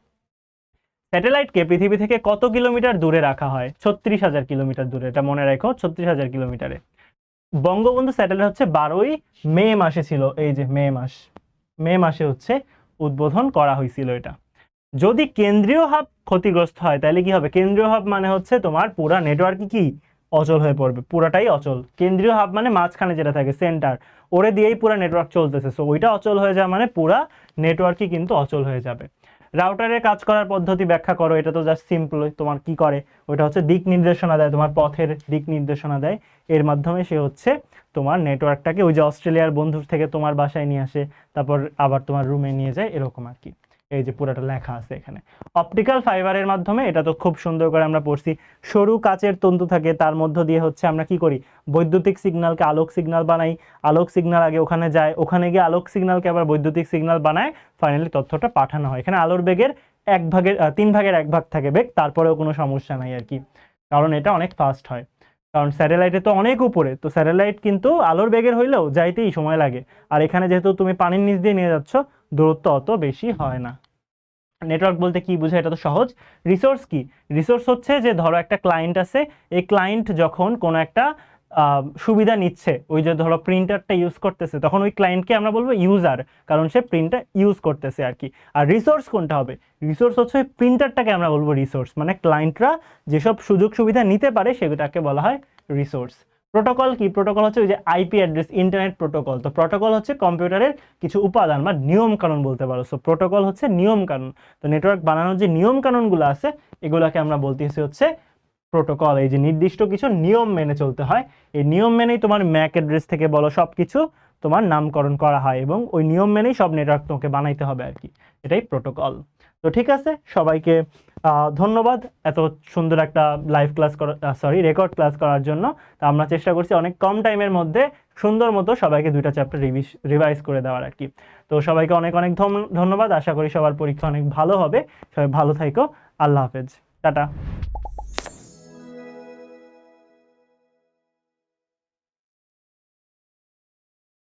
স্যাটেলাইটকে পৃথিবী থেকে কত কিলোমিটার দূরে রাখা হয়? 36,000 কিলোমিটার দূরে, এটা মনে রাখো, 36,000 কিলোমিটারে। বঙ্গবন্ধু স্যাটেলাইট হচ্ছে 12ই মে মাসে ছিল, এই যে মে মাসে হচ্ছে উদ্বোধন করা হয়েছিল এটা। যদি কেন্দ্রীয় হাব ক্ষতিগ্রস্ত হয় তাহলে কি হবে? কেন্দ্রীয় হাব মানে হচ্ছে তোমার পুরা নেটওয়ার্ক কি অচল হয়ে পড়বে, পুরাটাই অচল। কেন্দ্রীয় হাব মানে মাঝখানে যেটা থাকে সেন্টার, ওরে দিয়েই পুরা নেটওয়ার্ক চলতেছে, সো ওইটা অচল হয়ে যায় মানে পুরা নেটওয়ার্কই কিন্তু অচল হয়ে যাবে। রাউটারের কাজ করার পদ্ধতি ব্যাখ্যা করো। এটা তো জাস্ট সিম্পল, তোমার কি করে, ওইটা হচ্ছে দিক নির্দেশনা দেয়, তোমার পথের দিক নির্দেশনা দেয়, এর মাধ্যমে সে হচ্ছে তোমার নেটওয়ার্কটাকে ওই যে অস্ট্রেলিয়ার বন্ধুর থেকে তোমার বাসায় নিয়ে আসে, তারপর আবার তোমার রুমে নিয়ে যায়, এরকম আর কি। এই যে পুরাটা লেখা আছে এখানে। অপটিক্যাল ফাইবারের মাধ্যমে, এটা তো খুব সুন্দর করে আমরা পড়ছি, সরু কাচের তন্তু থাকে, তার মধ্য দিয়ে হচ্ছে আমরা কি করি? বৈদ্যুতিক সিগন্যালকে আলোক সিগন্যাল বানাই, আলোক সিগন্যাল আগে ওখানে যায়, ওখানে গিয়ে আলোক সিগন্যালকে আবার বৈদ্যুতিক সিগন্যাল বানায়, ফাইনালি তথ্যটা পাঠানো হয়। এখানে আলোর বেগের 3 ভাগের 1 ভাগ থাকে বেগ, তারপরেও কোনো সমস্যা নাই আর কি, কারণ এটা অনেক ফাস্ট হয়। কারণ স্যাটেলাইটে তো অনেক উপরে, তো স্যাটেলাইট কিন্তু আলোর বেগের হইলেও যাইতেই সময় লাগে, আর এখানে যেহেতু তুমি পানির নিচ দিয়ে নিয়ে যাচ্ছ, দূরত্ব অত বেশি হয় না। নেটওয়ার্ক বলতে কি বোঝায়? এটা তো সহজ। রিসোর্স কি? রিসোর্স হচ্ছে যে ধরো একটা ক্লায়েন্ট আছে, এই ক্লায়েন্ট যখন কোনো একটা সুবিধা নিচ্ছে, ওই যে ধরো প্রিন্টারটা ইউজ করতেছে, তখন ওই ক্লায়েন্টকে আমরা বলবো ইউজার, কারণ সে প্রিন্টার ইউজ করতেছে আর কি। আর রিসোর্স কোনটা হবে? রিসোর্স হচ্ছে প্রিন্টারটাকে আমরা বলবো রিসোর্স, মানে ক্লায়েন্টরা যেসব সুযোগ সুবিধা নিতে পারে সেটাকে বলা হয় রিসোর্স। প্রোটোকল কি? প্রোটোকল হচ্ছে ওই যে আইপি অ্যাড্রেস, ইন্টারনেট প্রোটোকল। তো প্রোটোকল হচ্ছে কম্পিউটারের কিছু উপাদান বা নিয়ম কানুন বলতে পারো। সো প্রোটোকল হচ্ছে নিয়ম কানুন। তো নেটওয়ার্ক বানানোর যে নিয়ম কানুনগুলো আছে, এগুলোকে আমরা বলতেছি হচ্ছে প্রোটোকল। এই যে নির্দিষ্ট কিছু নিয়ম মেনে চলতে হয়, এই নিয়ম মেনেই তোমার ম্যাক অ্যাড্রেস থেকে বলো সব কিছু তোমার নামকরণ করা হয়, এবং ওই নিয়ম মেনেই সব নেটওয়ার্ক তোমাকে বানাইতে হবে আর কি, এটাই প্রোটোকল। তো ঠিক আছে, সবাইকে ধন্যবাদ এত সুন্দর একটা লাইভ ক্লাস রেকর্ড ক্লাস করার জন্য। তো আমরা চেষ্টা করছি অনেক কম টাইমের মধ্যে সুন্দর মতো সবাইকে 2টা চ্যাপ্টার রিভাইজ করে দেওয়ার আর কি। তো সবাইকে অনেক অনেক ধন্যবাদ, আশা করি সবার পরীক্ষা অনেক ভালো হবে। সবাই ভালো থাইকো, আল্লাহ হাফেজ, টাটা।